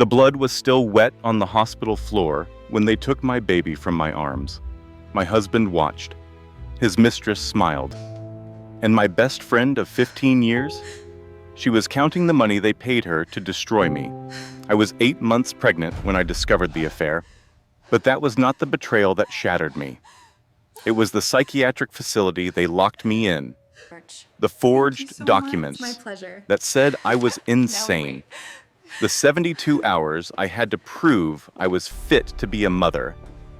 The blood was still wet on the hospital floor when they took my baby from my arms. My husband watched. His mistress smiled. And my best friend of 15 years? She was counting the money they paid her to destroy me. I was 8 months pregnant when I discovered the affair, but that was not the betrayal that shattered me. It was the psychiatric facility they locked me in, the forged documents that said I was insane, the 72 hours I had to prove I was fit to be a mother,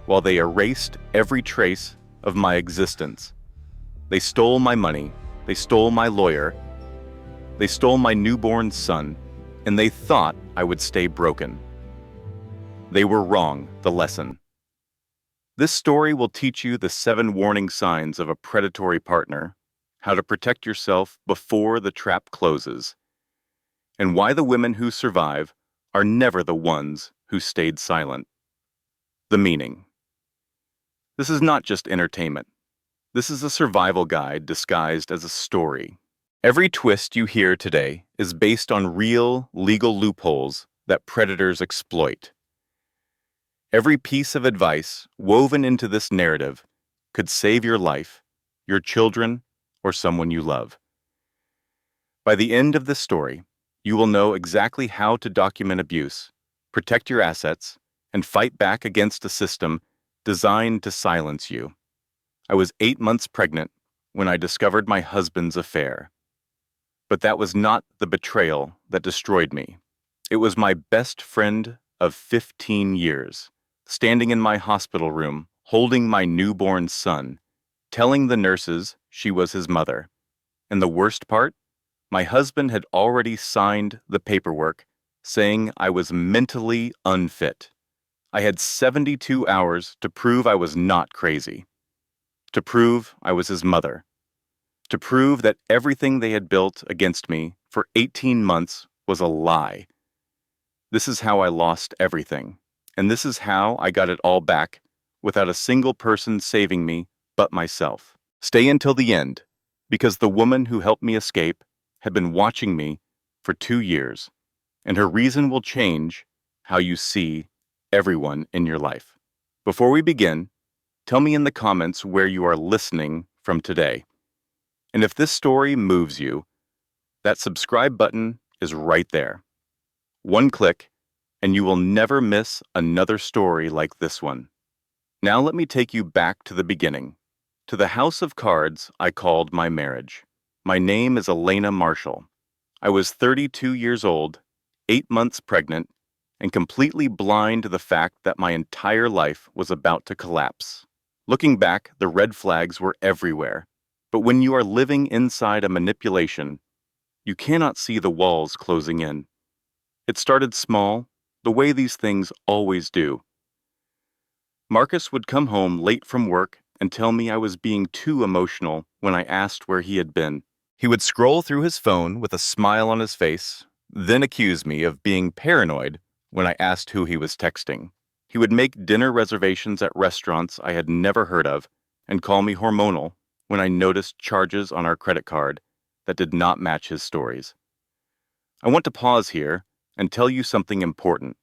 while they erased every trace of my existence. They stole my money, they stole my lawyer, they stole my newborn son, and they thought I would stay broken. They were wrong, the lesson. This story will teach you the 7 warning signs of a predatory partner, how to protect yourself before the trap closes, and why the women who survive are never the ones who stayed silent. The meaning. This is not just entertainment. This is a survival guide disguised as a story. Every twist you hear today is based on real legal loopholes that predators exploit. Every piece of advice woven into this narrative could save your life, your children, or someone you love. By the end of this story, you will know exactly how to document abuse, protect your assets, and fight back against a system designed to silence you. I was 8 months pregnant when I discovered my husband's affair. But that was not the betrayal that destroyed me. It was my best friend of 15 years, standing in my hospital room, holding my newborn son, telling the nurses she was his mother. And the worst part? My husband had already signed the paperwork saying I was mentally unfit. I had 72 hours to prove I was not crazy, to prove I was his mother, to prove that everything they had built against me for 18 months was a lie. This is how I lost everything, and this is how I got it all back without a single person saving me but myself. Stay until the end, because the woman who helped me escape had been watching me for 2 years, and her reason will change how you see everyone in your life. Before we begin, tell me in the comments where you are listening from today. And if this story moves you, that subscribe button is right there. One click, and you will never miss another story like this one. Now let me take you back to the beginning, to the house of cards I called my marriage. My name is Elena Marshall. I was 32 years old, 8 months pregnant, and completely blind to the fact that my entire life was about to collapse. Looking back, the red flags were everywhere. But when you are living inside a manipulation, you cannot see the walls closing in. It started small, the way these things always do. Marcus would come home late from work and tell me I was being too emotional when I asked where he had been. He would scroll through his phone with a smile on his face, then accuse me of being paranoid when I asked who he was texting. He would make dinner reservations at restaurants I had never heard of and call me hormonal when I noticed charges on our credit card that did not match his stories. I want to pause here and tell you something important.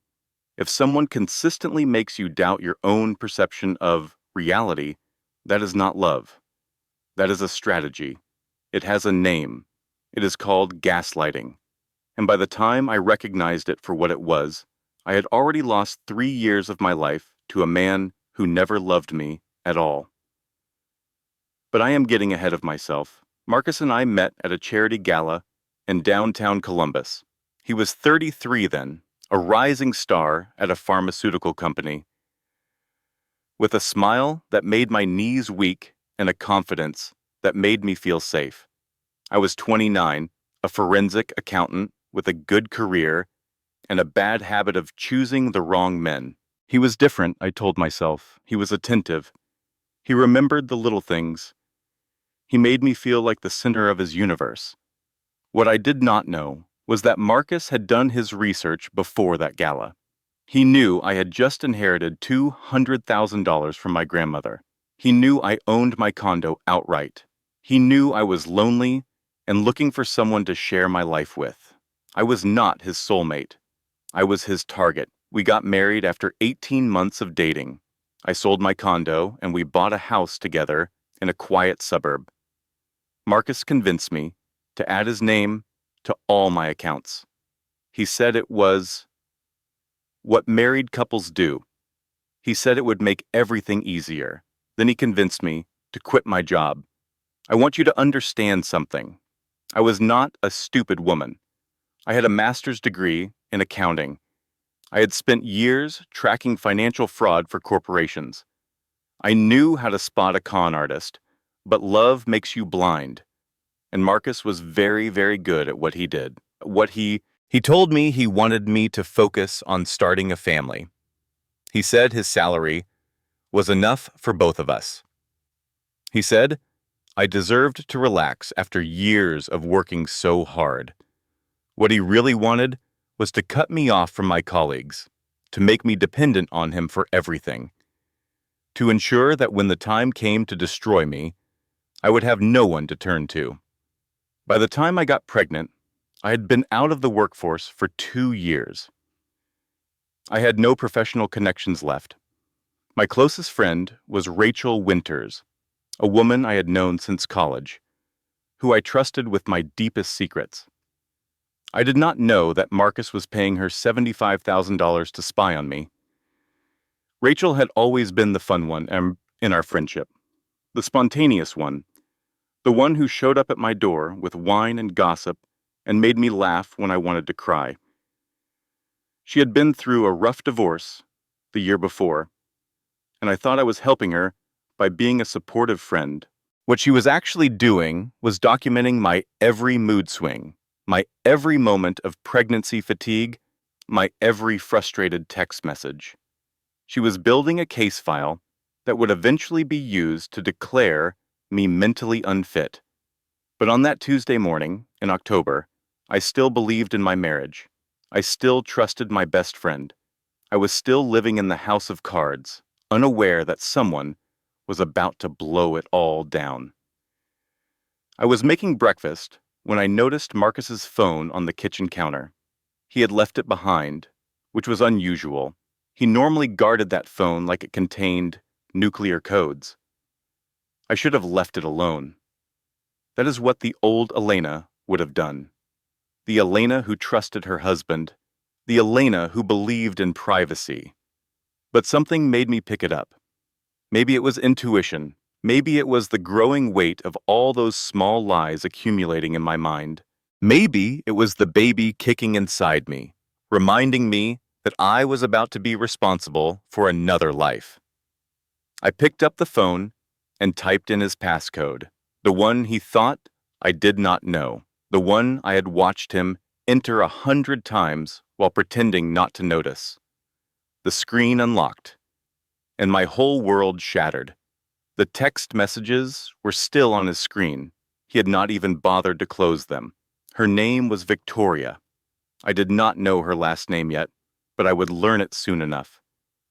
If someone consistently makes you doubt your own perception of reality, that is not love. That is a strategy. It has a name. It is called gaslighting. And by the time I recognized it for what it was, I had already lost 3 years of my life to a man who never loved me at all. But I am getting ahead of myself. Marcus and I met at a charity gala in downtown Columbus. He was 33 then, a rising star at a pharmaceutical company. With a smile that made my knees weak and a confidence that made me feel safe. I was 29, a forensic accountant with a good career and a bad habit of choosing the wrong men. He was different, I told myself. He was attentive. He remembered the little things. He made me feel like the center of his universe. What I did not know was that Marcus had done his research before that gala. He knew I had just inherited $200,000 from my grandmother. He knew I owned my condo outright. He knew I was lonely and looking for someone to share my life with. I was not his soulmate, I was his target. We got married after 18 months of dating. I sold my condo and we bought a house together in a quiet suburb. Marcus convinced me to add his name to all my accounts. He said it was what married couples do. He said it would make everything easier. Then he convinced me to quit my job. I want you to understand something. I was not a stupid woman. I had a master's degree in accounting. I had spent years tracking financial fraud for corporations. I knew how to spot a con artist, but love makes you blind. And Marcus was very, very good at what he did. He told me he wanted me to focus on starting a family. He said his salary was enough for both of us. He said I deserved to relax after years of working so hard. What he really wanted was to cut me off from my colleagues, to make me dependent on him for everything, to ensure that when the time came to destroy me, I would have no one to turn to. By the time I got pregnant, I had been out of the workforce for 2 years. I had no professional connections left. My closest friend was Rachel Winters, a woman I had known since college, who I trusted with my deepest secrets. I did not know that Marcus was paying her $75,000 to spy on me. Rachel had always been the fun one in our friendship, the spontaneous one, the one who showed up at my door with wine and gossip and made me laugh when I wanted to cry. She had been through a rough divorce the year before, and I thought I was helping her by being a supportive friend. What she was actually doing was documenting my every mood swing, my every moment of pregnancy fatigue, my every frustrated text message. She was building a case file that would eventually be used to declare me mentally unfit. But on that Tuesday morning, in October, I still believed in my marriage. I still trusted my best friend. I was still living in the house of cards, unaware that someone was about to blow it all down. I was making breakfast when I noticed Marcus's phone on the kitchen counter. He had left it behind, which was unusual. He normally guarded that phone like it contained nuclear codes. I should have left it alone. That is what the old Elena would have done. The Elena who trusted her husband. The Elena who believed in privacy. But something made me pick it up. Maybe it was intuition. Maybe it was the growing weight of all those small lies accumulating in my mind. Maybe it was the baby kicking inside me, reminding me that I was about to be responsible for another life. I picked up the phone and typed in his passcode, the one he thought I did not know, the one I had watched him enter 100 times while pretending not to notice. The screen unlocked, and my whole world shattered. The text messages were still on his screen. He had not even bothered to close them. Her name was Victoria. I did not know her last name yet, but I would learn it soon enough.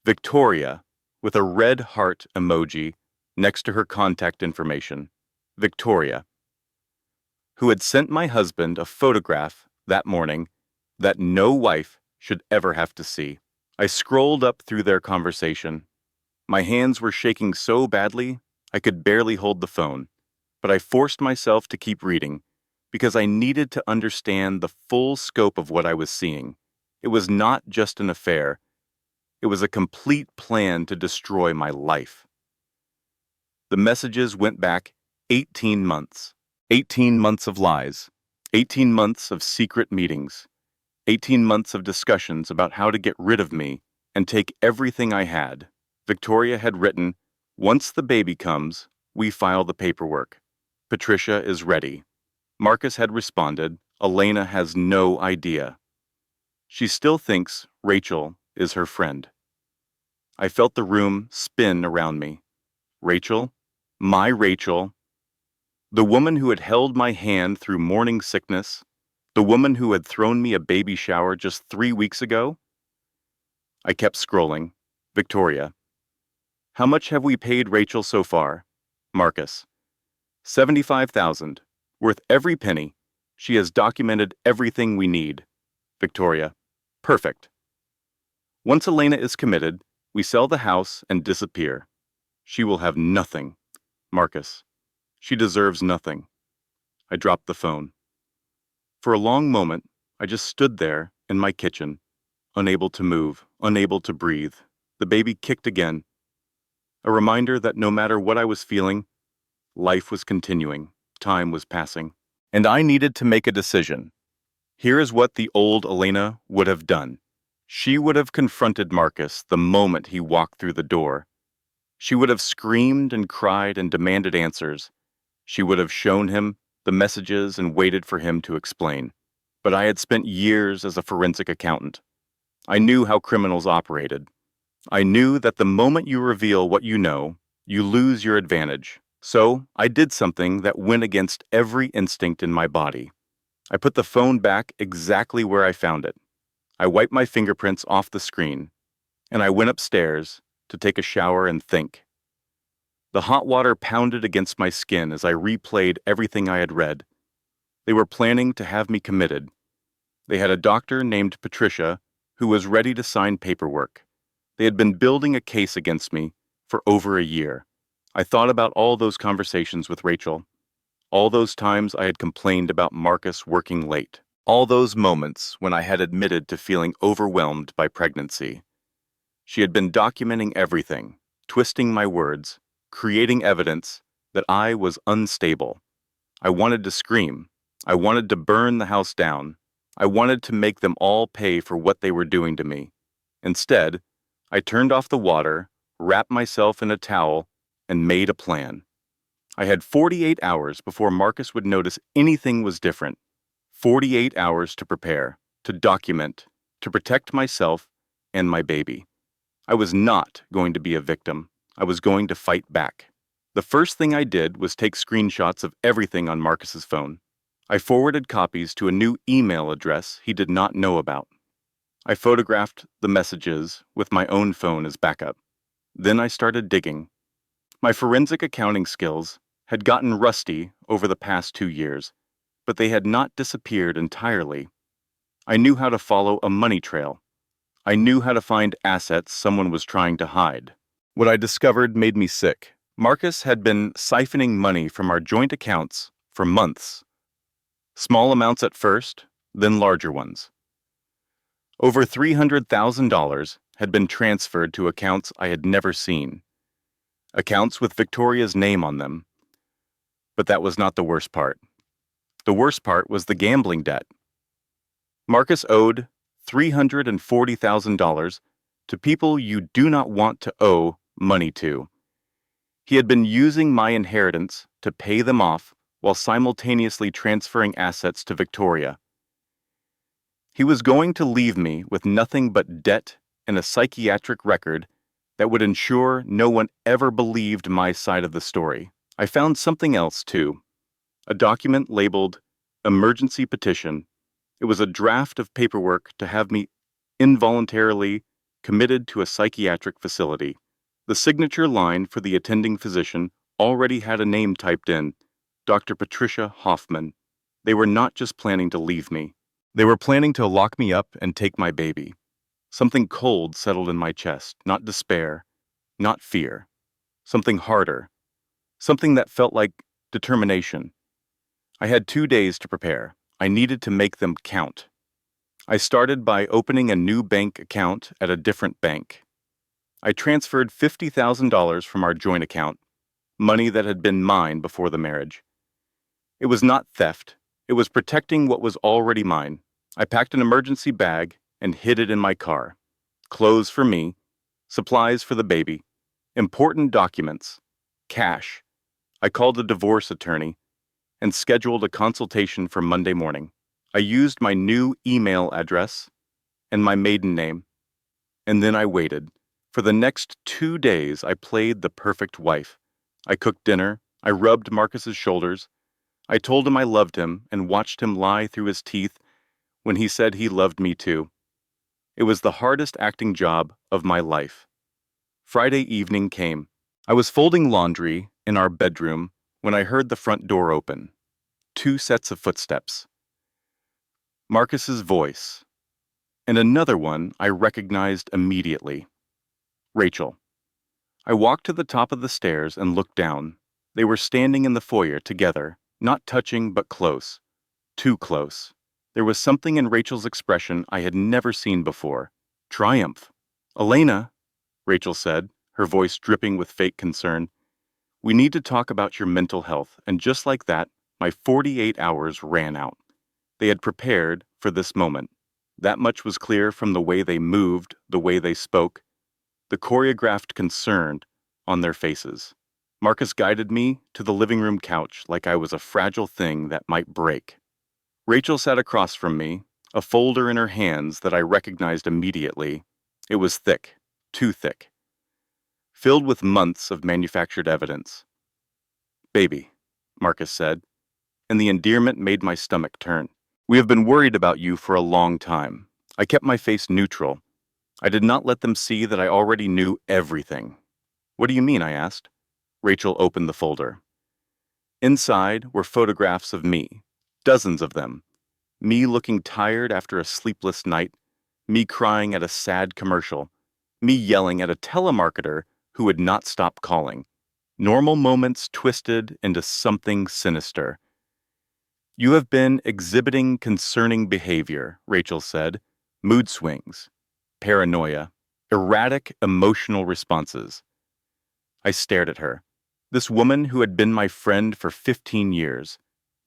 Victoria, with a red heart emoji next to her contact information. Victoria, who had sent my husband a photograph that morning that no wife should ever have to see. I scrolled up through their conversation. My hands were shaking so badly I could barely hold the phone, but I forced myself to keep reading because I needed to understand the full scope of what I was seeing. It was not just an affair. It was a complete plan to destroy my life. The messages went back 18 months. 18 months of lies. 18 months of secret meetings. 18 months of discussions about how to get rid of me and take everything I had. Victoria had written, "Once the baby comes, we file the paperwork. Patricia is ready." Marcus had responded, "Elena has no idea. She still thinks Rachel is her friend." I felt the room spin around me. Rachel? My Rachel? The woman who had held my hand through morning sickness? The woman who had thrown me a baby shower just 3 weeks ago? I kept scrolling. Victoria. "How much have we paid Rachel so far?" Marcus. 75,000. Worth every penny. She has documented everything we need. Victoria. Perfect. Once Elena is committed, we sell the house and disappear. She will have nothing. Marcus. She deserves nothing. I dropped the phone. For a long moment, I just stood there in my kitchen, unable to move, unable to breathe. The baby kicked again. A reminder that no matter what I was feeling, life was continuing, time was passing. And I needed to make a decision. Here is what the old Elena would have done. She would have confronted Marcus the moment he walked through the door. She would have screamed and cried and demanded answers. She would have shown him the messages and waited for him to explain. But I had spent years as a forensic accountant. I knew how criminals operated. I knew that the moment you reveal what you know, you lose your advantage. So I did something that went against every instinct in my body. I put the phone back exactly where I found it. I wiped my fingerprints off the screen, and I went upstairs to take a shower and think. The hot water pounded against my skin as I replayed everything I had read. They were planning to have me committed. They had a doctor named Patricia who was ready to sign paperwork. They had been building a case against me for over a year. I thought about all those conversations with Rachel, all those times I had complained about Marcus working late, all those moments when I had admitted to feeling overwhelmed by pregnancy. She had been documenting everything, twisting my words, creating evidence that I was unstable. I wanted to scream. I wanted to burn the house down. I wanted to make them all pay for what they were doing to me. Instead, I turned off the water, wrapped myself in a towel, and made a plan. I had 48 hours before Marcus would notice anything was different. 48 hours to prepare, to document, to protect myself and my baby. I was not going to be a victim. I was going to fight back. The first thing I did was take screenshots of everything on Marcus's phone. I forwarded copies to a new email address he did not know about. I photographed the messages with my own phone as backup. Then I started digging. My forensic accounting skills had gotten rusty over the past 2 years, but they had not disappeared entirely. I knew how to follow a money trail. I knew how to find assets someone was trying to hide. What I discovered made me sick. Marcus had been siphoning money from our joint accounts for months. Small amounts at first, then larger ones. Over $300,000 had been transferred to accounts I had never seen. Accounts with Victoria's name on them. But that was not the worst part. The worst part was the gambling debt. Marcus owed $340,000 to people you do not want to owe money to. He had been using my inheritance to pay them off while simultaneously transferring assets to Victoria. He was going to leave me with nothing but debt and a psychiatric record that would ensure no one ever believed my side of the story. I found something else, too. A document labeled Emergency Petition. It was a draft of paperwork to have me involuntarily committed to a psychiatric facility. The signature line for the attending physician already had a name typed in, Dr. Patricia Hoffman. They were not just planning to leave me. They were planning to lock me up and take my baby. Something cold settled in my chest, not despair, not fear. Something harder. Something that felt like determination. I had 2 days to prepare. I needed to make them count. I started by opening a new bank account at a different bank. I transferred $50,000 from our joint account, money that had been mine before the marriage. It was not theft. It was protecting what was already mine. I packed an emergency bag and hid it in my car. Clothes for me, supplies for the baby, important documents, cash. I called a divorce attorney and scheduled a consultation for Monday morning. I used my new email address and my maiden name, and then I waited. For the next 2 days, I played the perfect wife. I cooked dinner, I rubbed Marcus's shoulders, I told him I loved him and watched him lie through his teeth when he said he loved me too. It was the hardest acting job of my life. Friday evening came. I was folding laundry in our bedroom when I heard the front door open. 2 sets of footsteps. Marcus's voice. and another one I recognized immediately. Rachel. I walked to the top of the stairs and looked down. They were standing in the foyer together, not touching but close. Too close. There was something in Rachel's expression I had never seen before. Triumph. Elena, Rachel said, her voice dripping with fake concern. We need to talk about your mental health, and just like that, my 48 hours ran out. They had prepared for this moment. That much was clear from the way they moved, the way they spoke, the choreographed concern on their faces. Marcus guided me to the living room couch like I was a fragile thing that might break. Rachel sat across from me, a folder in her hands that I recognized immediately. It was thick, too thick, filled with months of manufactured evidence. Baby, Marcus said, and the endearment made my stomach turn. We have been worried about you for a long time. I kept my face neutral. I did not let them see that I already knew everything. What do you mean? I asked. Rachel opened the folder. Inside were photographs of me, dozens of them. Me looking tired after a sleepless night, me crying at a sad commercial, me yelling at a telemarketer who would not stop calling. Normal moments twisted into something sinister. You have been exhibiting concerning behavior, Rachel said. Mood swings, paranoia, erratic emotional responses. I stared at her. This woman who had been my friend for 15 years.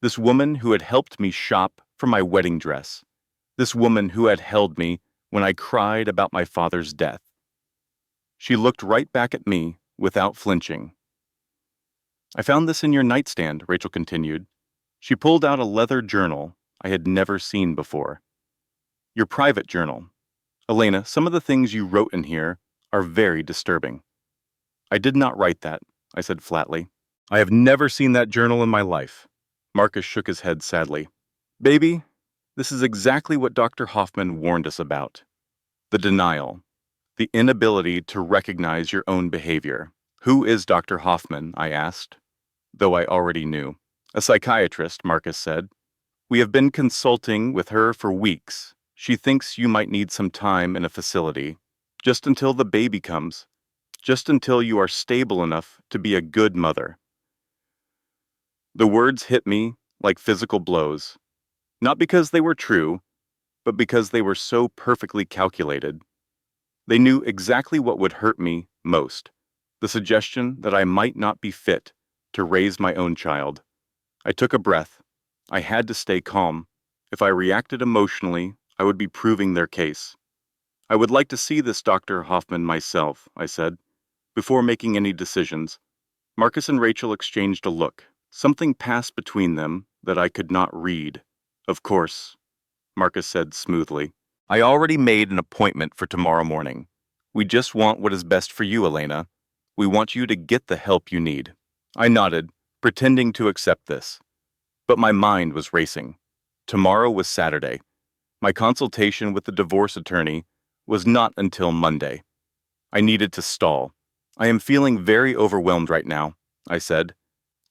This woman who had helped me shop for my wedding dress. This woman who had held me when I cried about my father's death. She looked right back at me without flinching. I found this in your nightstand, Rachel continued. She pulled out a leather journal I had never seen before. Your private journal. Elena, some of the things you wrote in here are very disturbing. I did not write that, I said flatly. I have never seen that journal in my life. Marcus shook his head sadly. Baby, this is exactly what Dr. Hoffman warned us about. The denial. The inability to recognize your own behavior. Who is Dr. Hoffman? I asked, though I already knew. A psychiatrist, Marcus said. We have been consulting with her for weeks. She thinks you might need some time in a facility, just until the baby comes, just until you are stable enough to be a good mother. The words hit me like physical blows, not because they were true, but because they were so perfectly calculated. They knew exactly what would hurt me most, the suggestion that I might not be fit to raise my own child. I took a breath. I had to stay calm. If I reacted emotionally, I would be proving their case. I would like to see this Dr. Hoffman myself, I said, before making any decisions. Marcus and Rachel exchanged a look. Something passed between them that I could not read. Of course, Marcus said smoothly. I already made an appointment for tomorrow morning. We just want what is best for you, Elena. We want you to get the help you need. I nodded, pretending to accept this. But my mind was racing. Tomorrow was Saturday. My consultation with the divorce attorney was not until Monday. I needed to stall. I am feeling very overwhelmed right now, I said,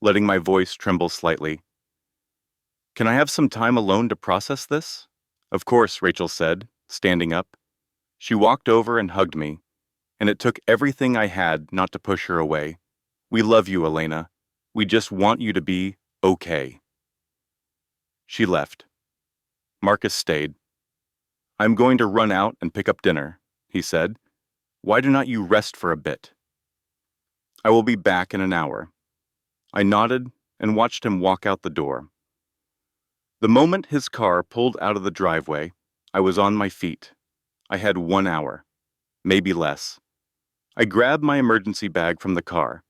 letting my voice tremble slightly. Can I have some time alone to process this? Of course, Rachel said, standing up. She walked over and hugged me, and it took everything I had not to push her away. We love you, Elena. We just want you to be okay. She left. Marcus stayed. I'm going to run out and pick up dinner, he said. Why do not you rest for a bit? I will be back in an hour. I nodded and watched him walk out the door. The moment his car pulled out of the driveway, I was on my feet. I had 1 hour, maybe less. I grabbed my emergency bag from the car.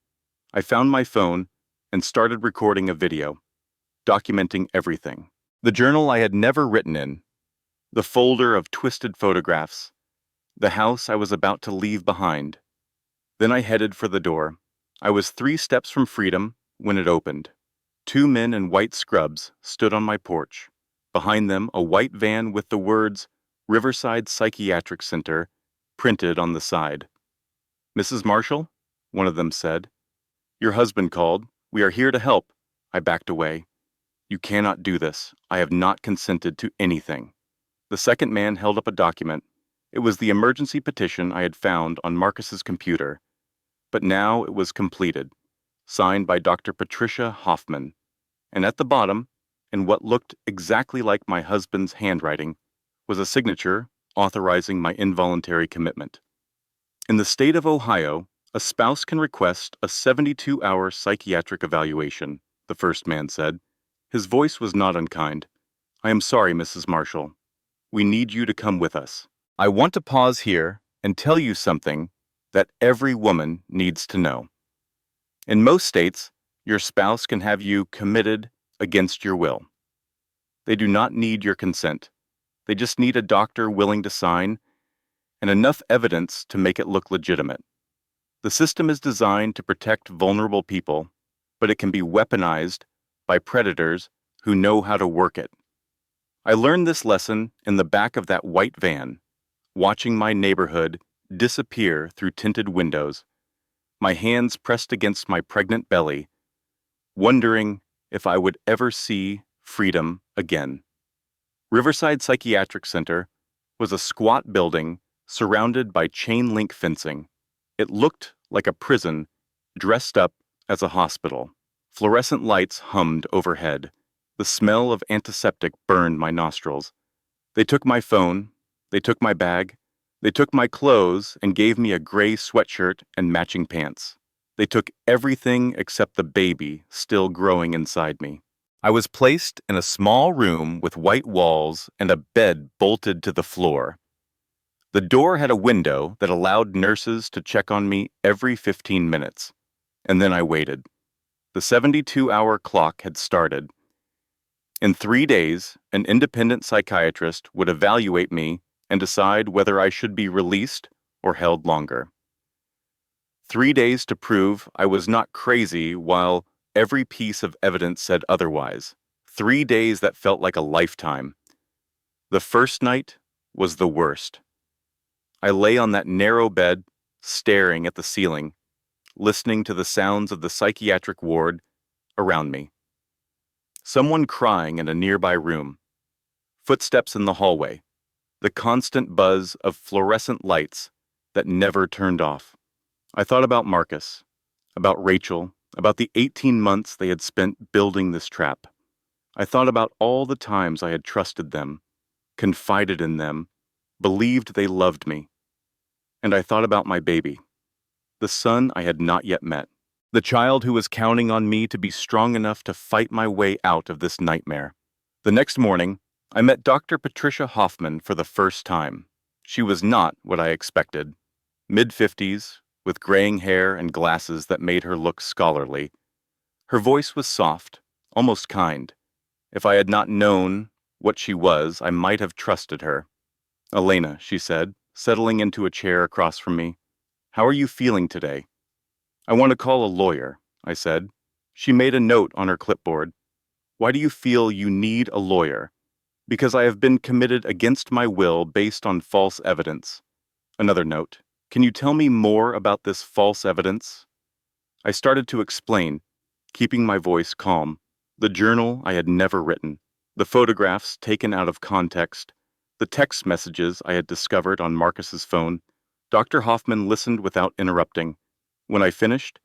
I found my phone and started recording a video, documenting everything. The journal I had never written in, the folder of twisted photographs, the house I was about to leave behind. Then I headed for the door. I was 3 steps from freedom when it opened. 2 men in white scrubs stood on my porch. Behind them, a white van with the words Riverside Psychiatric Center printed on the side. Mrs. Marshall? One of them said. Your husband called. We are here to help. I backed away. You cannot do this. I have not consented to anything. The second man held up a document. It was the emergency petition I had found on Marcus's computer, but now it was completed, signed by Dr. Patricia Hoffman, and at the bottom, in what looked exactly like my husband's handwriting, was a signature authorizing my involuntary commitment. In the state of Ohio, a spouse can request a 72-hour psychiatric evaluation, the first man said. His voice was not unkind. I am sorry, Mrs. Marshall. We need you to come with us. I want to pause here and tell you something that every woman needs to know. In most states, your spouse can have you committed against your will. They do not need your consent. They just need a doctor willing to sign and enough evidence to make it look legitimate. The system is designed to protect vulnerable people, but it can be weaponized by predators who know how to work it. I learned this lesson in the back of that white van, watching my neighborhood disappear through tinted windows, my hands pressed against my pregnant belly, wondering if I would ever see freedom again. Riverside Psychiatric Center was a squat building surrounded by chain-link fencing. It looked like a prison dressed up as a hospital. Fluorescent lights hummed overhead. The smell of antiseptic burned my nostrils. They took my phone, they took my bag, they took my clothes and gave me a gray sweatshirt and matching pants. They took everything except the baby still growing inside me. I was placed in a small room with white walls and a bed bolted to the floor. The door had a window that allowed nurses to check on me every 15 minutes. And then I waited. The 72-hour clock had started. In 3 days, an independent psychiatrist would evaluate me and decide whether I should be released or held longer. 3 days to prove I was not crazy while every piece of evidence said otherwise. 3 days that felt like a lifetime. The first night was the worst. I lay on that narrow bed, staring at the ceiling, listening to the sounds of the psychiatric ward around me. Someone crying in a nearby room. Footsteps in the hallway. The constant buzz of fluorescent lights that never turned off. I thought about Marcus, about Rachel, about the 18 months they had spent building this trap. I thought about all the times I had trusted them, confided in them, believed they loved me. And I thought about my baby, the son I had not yet met, the child who was counting on me to be strong enough to fight my way out of this nightmare. The next morning, I met Dr. Patricia Hoffman for the first time. She was not what I expected. Mid-50s, with graying hair and glasses that made her look scholarly. Her voice was soft, almost kind. If I had not known what she was, I might have trusted her. "Elena," she said, settling into a chair across from me. "How are you feeling today?" "I want to call a lawyer," I said. She made a note on her clipboard. "Why do you feel you need a lawyer?" "Because I have been committed against my will based on false evidence." Another note. "Can you tell me more about this false evidence?" I started to explain, keeping my voice calm. The journal I had never written, the photographs taken out of context, the text messages I had discovered on Marcus's phone. Dr. Hoffman listened without interrupting. When I finished,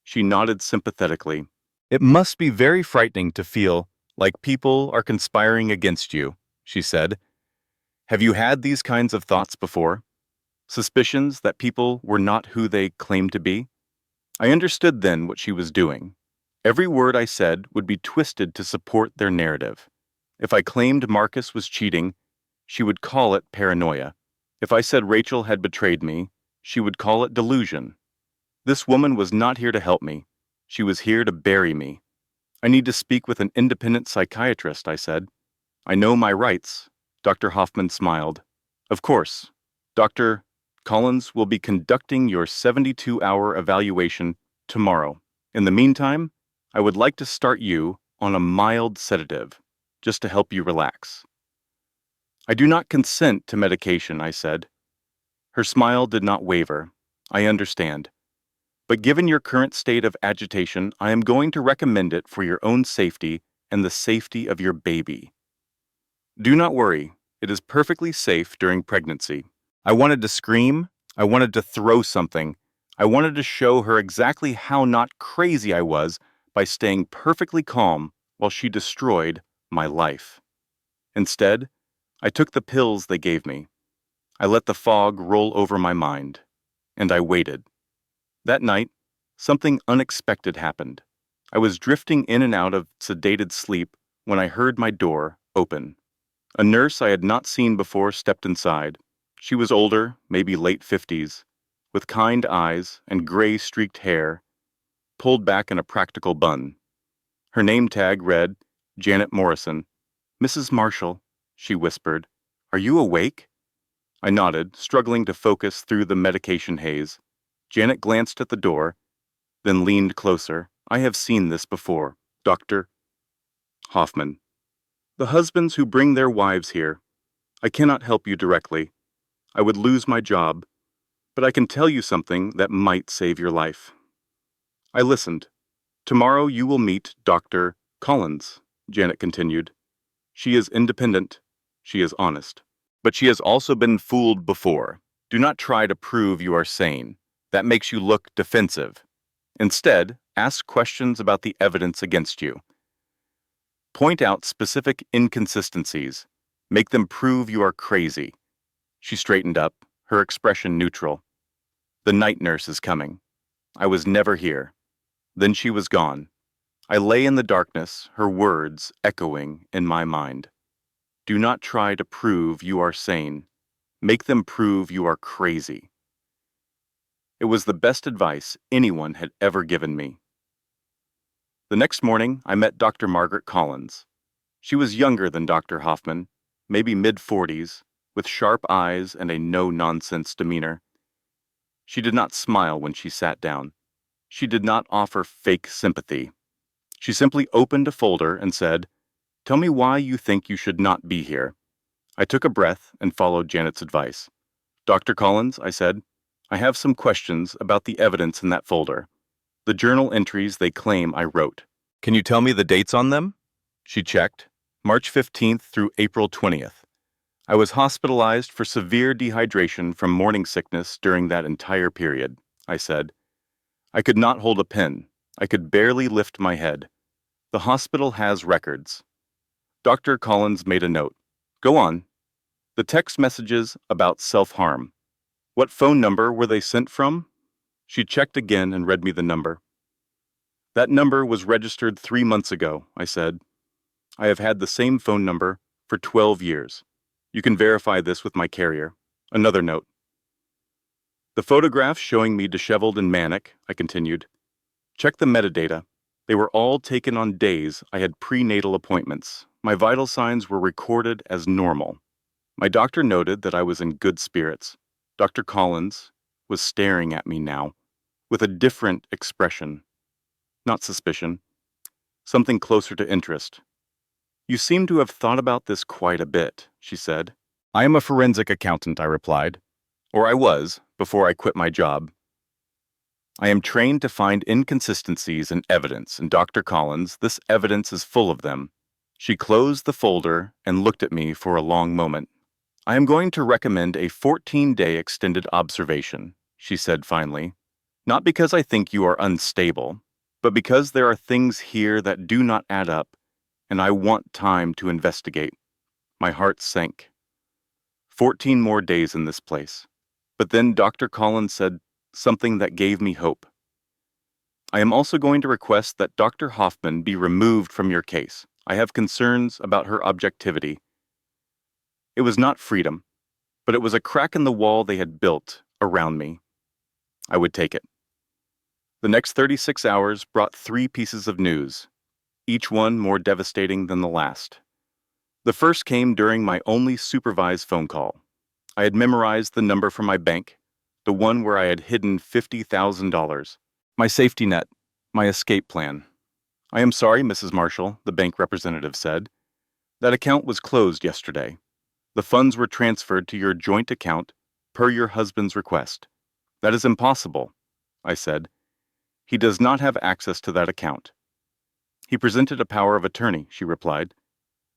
she nodded sympathetically. "It must be very frightening to feel like people are conspiring against you," she said. "Have you had these kinds of thoughts before? Suspicions that people were not who they claimed to be?" I understood then what she was doing. Every word I said would be twisted to support their narrative. If I claimed Marcus was cheating, she would call it paranoia. If I said Rachel had betrayed me, she would call it delusion. This woman was not here to help me. She was here to bury me. "I need to speak with an independent psychiatrist," I said. "I know my rights." Dr. Hoffman smiled. "Of course. Dr. Collins will be conducting your 72-hour evaluation tomorrow. In the meantime, I would like to start you on a mild sedative, just to help you relax." "I do not consent to medication," I said. Her smile did not waver. "I understand. But given your current state of agitation, I am going to recommend it for your own safety and the safety of your baby." Do not worry. It is perfectly safe during pregnancy. I wanted to scream. I wanted to throw something. I wanted to show her exactly how not crazy I was by staying perfectly calm while she destroyed my life. Instead, I took the pills they gave me. I let the fog roll over my mind, and I waited. That night, something unexpected happened. I was drifting in and out of sedated sleep when I heard my door open. A nurse I had not seen before stepped inside. She was older, maybe late 50s, with kind eyes and gray-streaked hair, pulled back in a practical bun. Her name tag read, Janet Morrison. "Mrs. Marshall," she whispered, "are you awake?" I nodded, struggling to focus through the medication haze. Janet glanced at the door, then leaned closer. "I have seen this before, Dr. Hoffman. The husbands who bring their wives here. I cannot help you directly. I would lose my job, but I can tell you something that might save your life." I listened. "Tomorrow you will meet Dr. Collins," Janet continued. "She is independent. She is honest. But she has also been fooled before. Do not try to prove you are sane. That makes you look defensive. Instead, ask questions about the evidence against you. Point out specific inconsistencies. Make them prove you are crazy." She straightened up, her expression neutral. "The night nurse is coming. I was never here." Then she was gone. I lay in the darkness, her words echoing in my mind. Do not try to prove you are sane. Make them prove you are crazy. It was the best advice anyone had ever given me. The next morning, I met Dr. Margaret Collins. She was younger than Dr. Hoffman, maybe mid-40s, with sharp eyes and a no-nonsense demeanor. She did not smile when she sat down. She did not offer fake sympathy. She simply opened a folder and said, "Tell me why you think you should not be here." I took a breath and followed Janet's advice. "Dr. Collins," I said, "I have some questions about the evidence in that folder. The journal entries they claim I wrote. Can you tell me the dates on them?" She checked. March 15th through April 20th. I was hospitalized for severe dehydration from morning sickness during that entire period, I said. I could not hold a pen. I could barely lift my head. The hospital has records. Dr. Collins made a note. "Go on." "The text messages about self-harm. What phone number were they sent from?" She checked again and read me the number. "That number was registered 3 months ago," I said. "I have had the same phone number for 12 years. You can verify this with my carrier." Another note. "The photographs showing me disheveled and manic," I continued. "Check the metadata. They were all taken on days I had prenatal appointments. My vital signs were recorded as normal." My doctor noted that I was in good spirits. Dr. Collins was staring at me now, with a different expression. Not suspicion. Something closer to interest. "You seem to have thought about this quite a bit," she said. "I am a forensic accountant," I replied. "Or I was, before I quit my job. I am trained to find inconsistencies in evidence, and Dr. Collins, this evidence is full of them." She closed the folder and looked at me for a long moment. "I am going to recommend a 14-day extended observation," she said finally. "Not because I think you are unstable, but because there are things here that do not add up, and I want time to investigate." My heart sank. 14 more days in this place. But then Dr. Collins said something that gave me hope. "I am also going to request that Dr. Hoffman be removed from your case. I have concerns about her objectivity." It was not freedom, but it was a crack in the wall they had built around me. I would take it. The next 36 hours brought 3 pieces of news, each one more devastating than the last. The first came during my only supervised phone call. I had memorized the number from my bank, the one where I had hidden $50,000. My safety net, my escape plan. "I am sorry, Mrs. Marshall," the bank representative said. "That account was closed yesterday. The funds were transferred to your joint account per your husband's request." "That is impossible," I said. "He does not have access to that account." "He presented a power of attorney," she replied.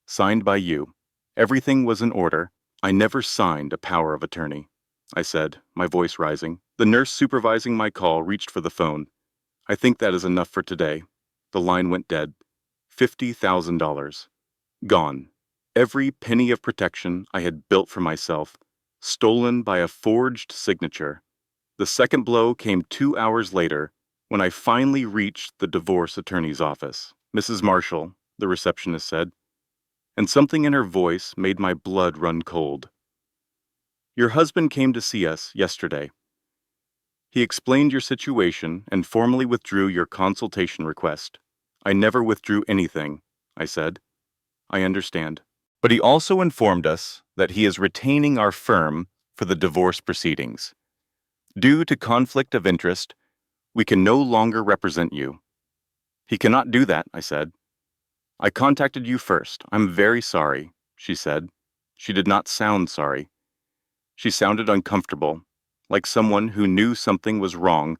"Signed by you. Everything was in order. I never signed a power of attorney, I said, my voice rising. The nurse supervising my call reached for the phone. I think that is enough for today. The line went dead. $50,000. Gone. Every penny of protection I had built for myself, stolen by a forged signature. The second blow came 2 hours later when I finally reached the divorce attorney's office. Mrs. Marshall, the receptionist said, and something in her voice made my blood run cold. Your husband came to see us yesterday. He explained your situation and formally withdrew your consultation request. I never withdrew anything, I said. I understand. But he also informed us that he is retaining our firm for the divorce proceedings. Due to conflict of interest, we can no longer represent you. He cannot do that, I said. I contacted you first. I'm very sorry, she said. She did not sound sorry. She sounded uncomfortable, like someone who knew something was wrong,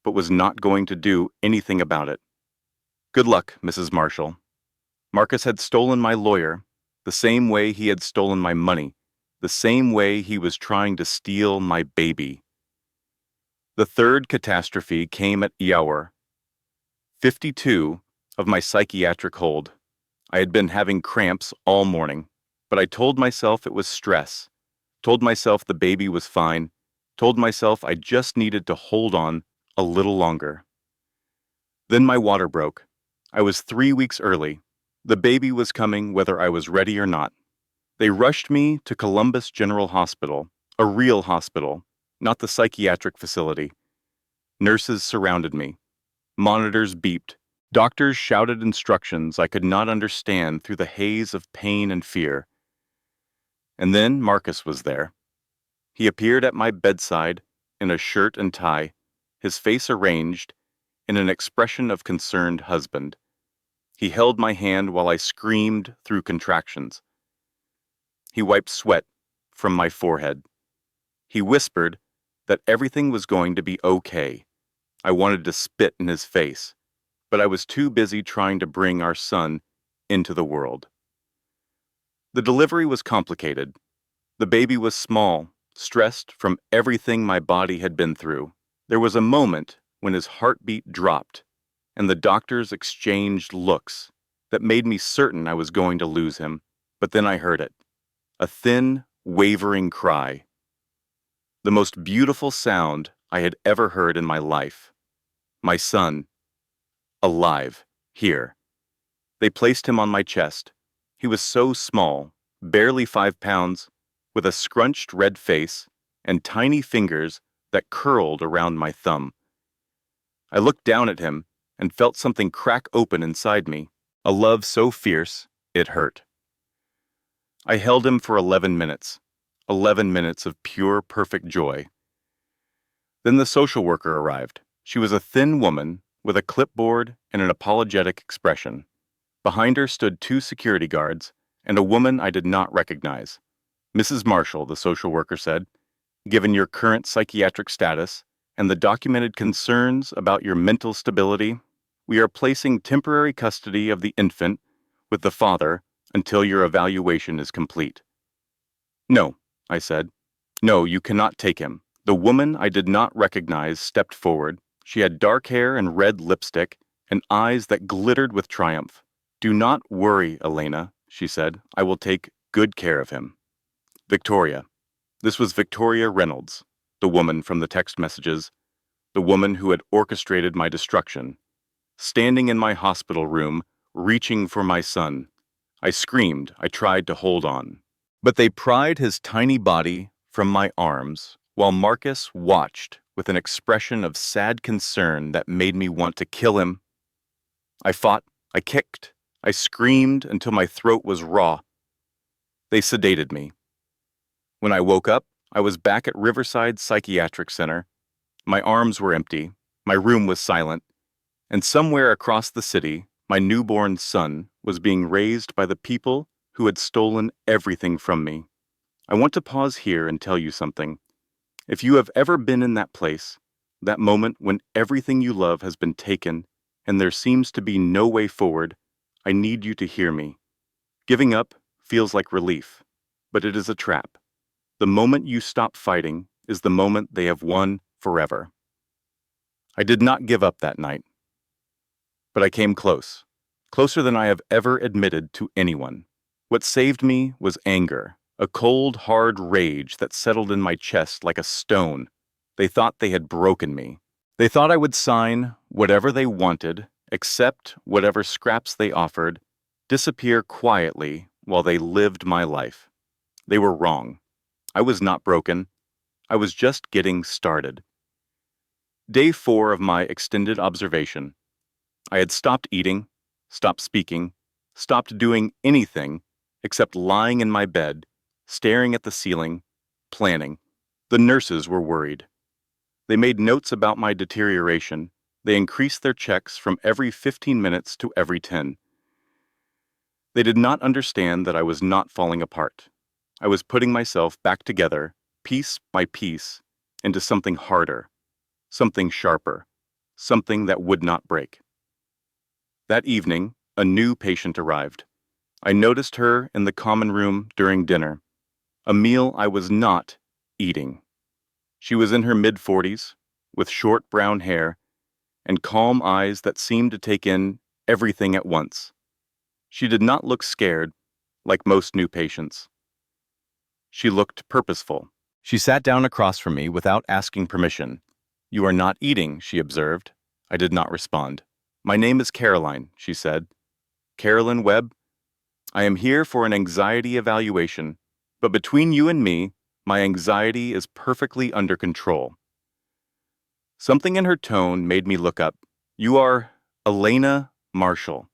but was not going to do anything about it. Good luck, Mrs. Marshall. Marcus had stolen my lawyer, the same way he had stolen my money, the same way he was trying to steal my baby. The third catastrophe came at hour 52 of my psychiatric hold. I had been having cramps all morning, but I told myself it was stress, told myself the baby was fine, told myself I just needed to hold on a little longer. Then my water broke. I was 3 weeks early. The baby was coming whether I was ready or not. They rushed me to Columbus General Hospital, a real hospital, not the psychiatric facility. Nurses surrounded me. Monitors beeped. Doctors shouted instructions I could not understand through the haze of pain and fear. And then Marcus was there. He appeared at my bedside in a shirt and tie, his face arranged in an expression of concerned husband. He held my hand while I screamed through contractions. He wiped sweat from my forehead. He whispered that everything was going to be okay. I wanted to spit in his face, but I was too busy trying to bring our son into the world. The delivery was complicated. The baby was small, stressed from everything my body had been through. There was a moment when his heartbeat dropped, and the doctors exchanged looks that made me certain I was going to lose him. But then I heard it, a thin, wavering cry. The most beautiful sound I had ever heard in my life. My son, alive, here. They placed him on my chest. He was so small, barely 5 pounds, with a scrunched red face and tiny fingers that curled around my thumb. I looked down at him and felt something crack open inside me, a love so fierce it hurt. I held him for 11 minutes, 11 minutes of pure, perfect joy. Then the social worker arrived. She was a thin woman with a clipboard and an apologetic expression. Behind her stood 2 security guards and a woman I did not recognize. Mrs. Marshall, the social worker said, given your current psychiatric status and the documented concerns about your mental stability, we are placing temporary custody of the infant with the father until your evaluation is complete. No, I said. No, you cannot take him. The woman I did not recognize stepped forward. She had dark hair and red lipstick and eyes that glittered with triumph. Do not worry, Elena, she said. I will take good care of him. Victoria. This was Victoria Reynolds, the woman from the text messages, the woman who had orchestrated my destruction. Standing in my hospital room, reaching for my son. I screamed. I tried to hold on. But they pried his tiny body from my arms while Marcus watched with an expression of sad concern that made me want to kill him. I fought. I kicked. I screamed until my throat was raw. They sedated me. When I woke up, I was back at Riverside Psychiatric Center. My arms were empty, my room was silent, and somewhere across the city, my newborn son was being raised by the people who had stolen everything from me. I want to pause here and tell you something. If you have ever been in that place, that moment when everything you love has been taken and there seems to be no way forward, I need you to hear me. Giving up feels like relief, but it is a trap. The moment you stop fighting is the moment they have won forever. I did not give up that night, but I came close, closer than I have ever admitted to anyone. What saved me was anger, a cold, hard rage that settled in my chest like a stone. They thought they had broken me. They thought I would sign whatever they wanted, accept whatever scraps they offered, disappear quietly while they lived my life. They were wrong. I was not broken. I was just getting started. Day 4 of my extended observation. I had stopped eating, stopped speaking, stopped doing anything except lying in my bed, staring at the ceiling, planning. The nurses were worried. They made notes about my deterioration. They increased their checks from every 15 minutes to every 10. They did not understand that I was not falling apart. I was putting myself back together, piece by piece, into something harder, something sharper, something that would not break. That evening, a new patient arrived. I noticed her in the common room during dinner, a meal I was not eating. She was in her mid-40s, with short brown hair and calm eyes that seemed to take in everything at once. She did not look scared, like most new patients. She looked purposeful. She sat down across from me without asking permission. "You are not eating," she observed. I did not respond. "My name is Caroline," she said. "Carolyn Webb. I am here for an anxiety evaluation, but between you and me, my anxiety is perfectly under control." Something in her tone made me look up. "You are Elena Marshall,"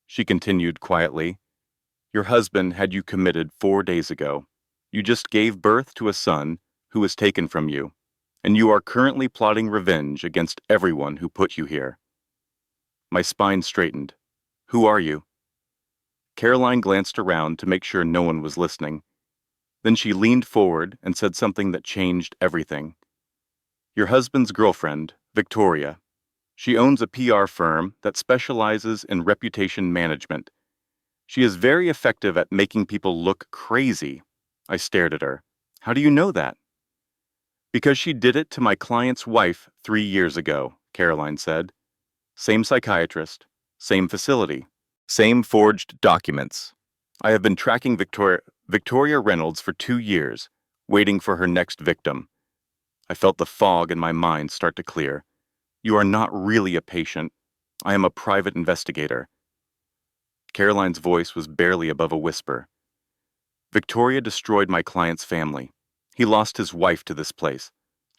she continued quietly. "Your husband had you committed 4 days ago. You just gave birth to a son who was taken from you, and you are currently plotting revenge against everyone who put you here." My spine straightened. "Who are you?" Caroline glanced around to make sure no one was listening. Then she leaned forward and said something that changed everything. "Your husband's girlfriend, Victoria. She owns a PR firm that specializes in reputation management. She is very effective at making people look crazy." I stared at her. "How do you know that?" "Because she did it to my client's wife 3 years ago," Caroline said. "Same psychiatrist, same facility, same forged documents. I have been tracking Victoria Reynolds for 2 years, waiting for her next victim." I felt the fog in my mind start to clear. "You are not really a patient. I am a private investigator." Caroline's voice was barely above a whisper. "Victoria destroyed my client's family. He lost his wife to this place,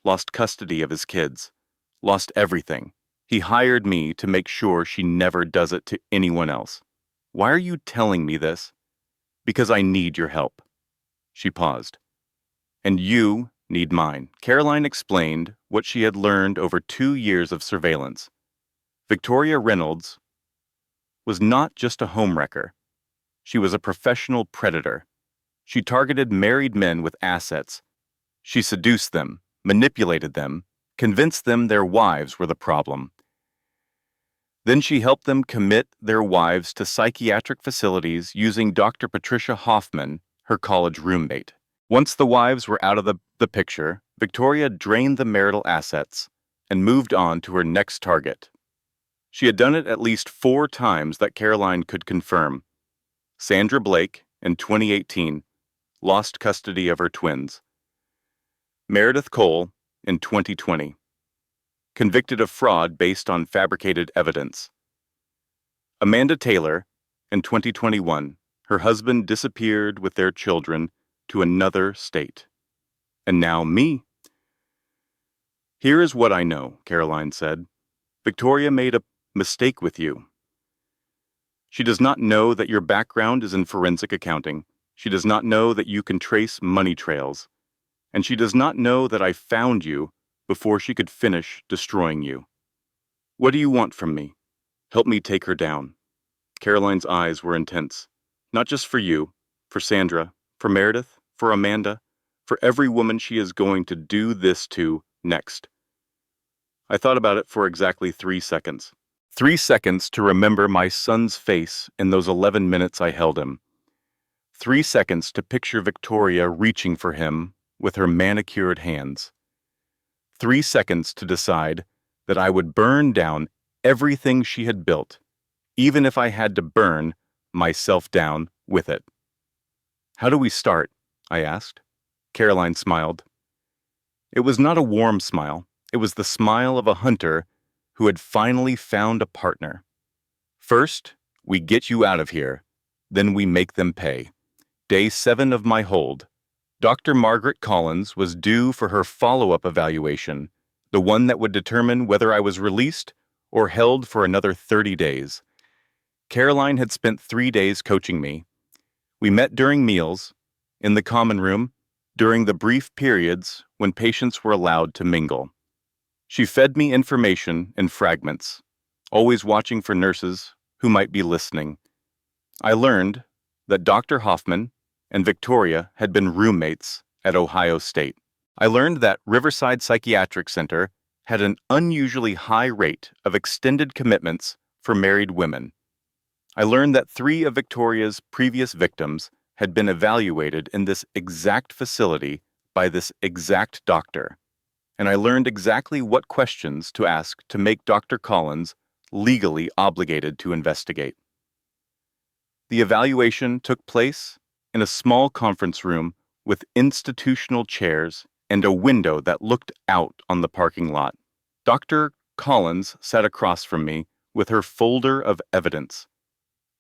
lost custody of his kids, lost everything. He hired me to make sure she never does it to anyone else. Why are you telling me this?" "Because I need your help." She paused. "And you need mine." Caroline explained what she had learned over 2 years of surveillance. Victoria Reynolds was not just a homewrecker. She was a professional predator. She targeted married men with assets. She seduced them, manipulated them, convinced them their wives were the problem. Then she helped them commit their wives to psychiatric facilities using Dr. Patricia Hoffman, her college roommate. Once the wives were out of the picture, Victoria drained the marital assets and moved on to her next target. She had done it at least 4 times that Caroline could confirm. Sandra Blake, in 2018, lost custody of her twins. Meredith Cole, in 2020, convicted of fraud based on fabricated evidence. Amanda Taylor, in 2021, her husband disappeared with their children to another state. And now me. "Here is what I know," Caroline said. "Victoria made a mistake with you. She does not know that your background is in forensic accounting. She does not know that you can trace money trails. And she does not know that I found you before she could finish destroying you. What do you want from me? Help me take her down." Caroline's eyes were intense. "Not just for you, for Sandra, for Meredith, for Amanda, for every woman she is going to do this to next." I thought about it for exactly 3 seconds. 3 seconds to remember my son's face in those 11 minutes I held him. 3 seconds to picture Victoria reaching for him with her manicured hands. 3 seconds to decide that I would burn down everything she had built, even if I had to burn myself down with it. "How do we start?" I asked. Caroline smiled. It was not a warm smile. It was the smile of a hunter who had finally found a partner. "First, we get you out of here. Then we make them pay." Day 7 of my hold. Dr. Margaret Collins was due for her follow-up evaluation, the one that would determine whether I was released or held for another 30 days. Caroline had spent 3 days coaching me. We met during meals, in the common room, during the brief periods when patients were allowed to mingle. She fed me information in fragments, always watching for nurses who might be listening. I learned that Dr. Hoffman and Victoria had been roommates at Ohio State. I learned that Riverside Psychiatric Center had an unusually high rate of extended commitments for married women. I learned that 3 of Victoria's previous victims had been evaluated in this exact facility by this exact doctor. And I learned exactly what questions to ask to make Dr. Collins legally obligated to investigate. The evaluation took place in a small conference room with institutional chairs and a window that looked out on the parking lot. Dr. Collins sat across from me with her folder of evidence.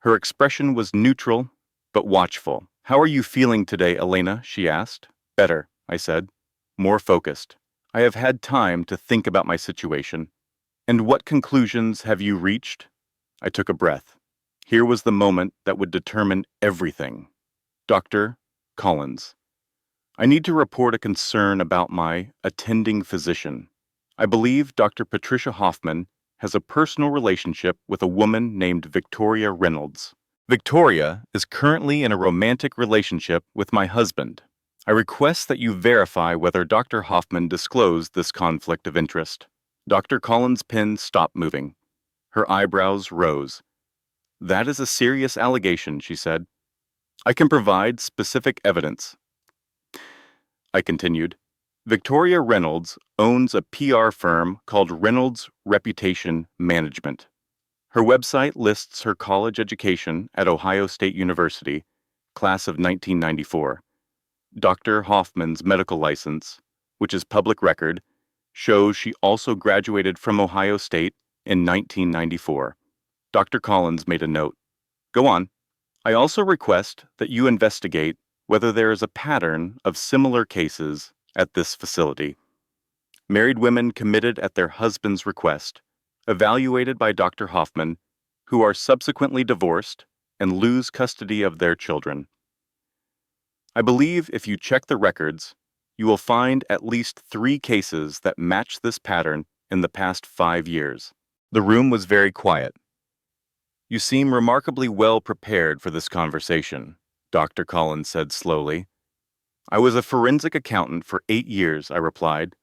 Her expression was neutral but watchful. "How are you feeling today, Elena?" she asked. "Better," I said. "More focused. I have had time to think about my situation." "And what conclusions have you reached?" I took a breath. Here was the moment that would determine everything. "Dr. Collins, I need to report a concern about my attending physician. I believe Dr. Patricia Hoffman has a personal relationship with a woman named Victoria Reynolds. Victoria is currently in a romantic relationship with my husband. I request that you verify whether Dr. Hoffman disclosed this conflict of interest." Dr. Collins' pen stopped moving. Her eyebrows rose. "That is a serious allegation," she said. "I can provide specific evidence." I continued. "Victoria Reynolds owns a PR firm called Reynolds Reputation Management. Her website lists her college education at Ohio State University, class of 1994. Dr. Hoffman's medical license, which is public record, shows she also graduated from Ohio State in 1994. Dr. Collins made a note. "Go on. I also request that you investigate whether there is a pattern of similar cases at this facility. Married women committed at their husband's request, evaluated by Dr. Hoffman, who are subsequently divorced and lose custody of their children. I believe if you check the records, you will find at least 3 cases that match this pattern in the past 5 years." The room was very quiet. "You seem remarkably well prepared for this conversation," Dr. Collins said slowly. "I was a forensic accountant for 8 years," I replied.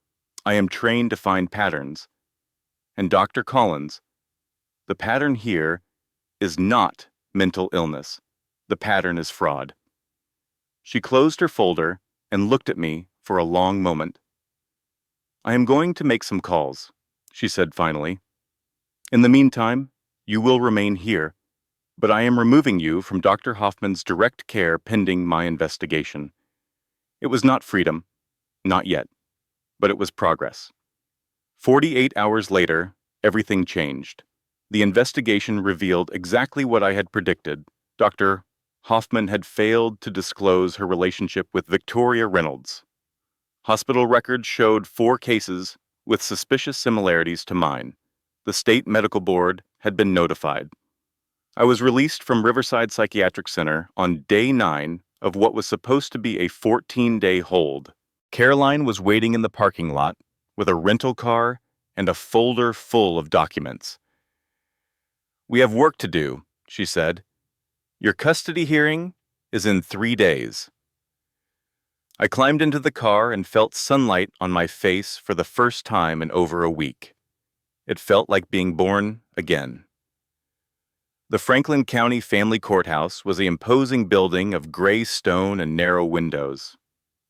"I am trained to find patterns." And Dr. Collins, the pattern here is not mental illness. The pattern is fraud. She closed her folder and looked at me for a long moment. "I am going to make some calls," she said finally. "In the meantime, you will remain here, but I am removing you from Dr. Hoffman's direct care pending my investigation." It was not freedom, not yet, but it was progress. 48 hours later, everything changed. The investigation revealed exactly what I had predicted. Dr. Hoffman had failed to disclose her relationship with Victoria Reynolds. Hospital records showed 4 cases with suspicious similarities to mine. The state medical board had been notified. I was released from Riverside Psychiatric Center on day 9 of what was supposed to be a 14-day hold. Caroline was waiting in the parking lot with a rental car and a folder full of documents. "We have work to do," she said. "Your custody hearing is in 3 days." I climbed into the car and felt sunlight on my face for the first time in over a week. It felt like being born again. The Franklin County Family Courthouse was an imposing building of gray stone and narrow windows.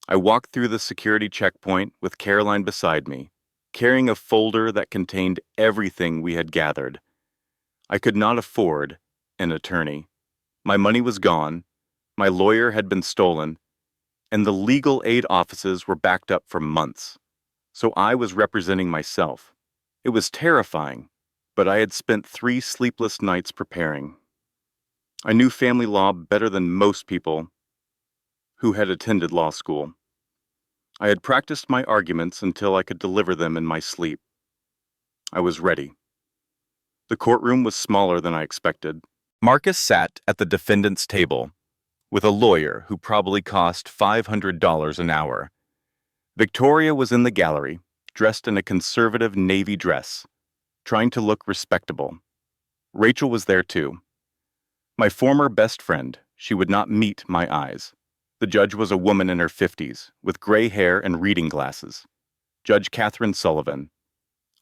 I walked through the security checkpoint with Caroline beside me, carrying a folder that contained everything we had gathered. I could not afford an attorney. My money was gone, my lawyer had been stolen, and the legal aid offices were backed up for months. So I was representing myself. It was terrifying, but I had spent 3 sleepless nights preparing. I knew family law better than most people who had attended law school. I had practiced my arguments until I could deliver them in my sleep. I was ready. The courtroom was smaller than I expected. Marcus sat at the defendant's table with a lawyer who probably cost $500 an hour. Victoria was in the gallery, dressed in a conservative navy dress, trying to look respectable. Rachel was there too. My former best friend, she would not meet my eyes. The judge was a woman in her 50s, with gray hair and reading glasses. Judge Catherine Sullivan.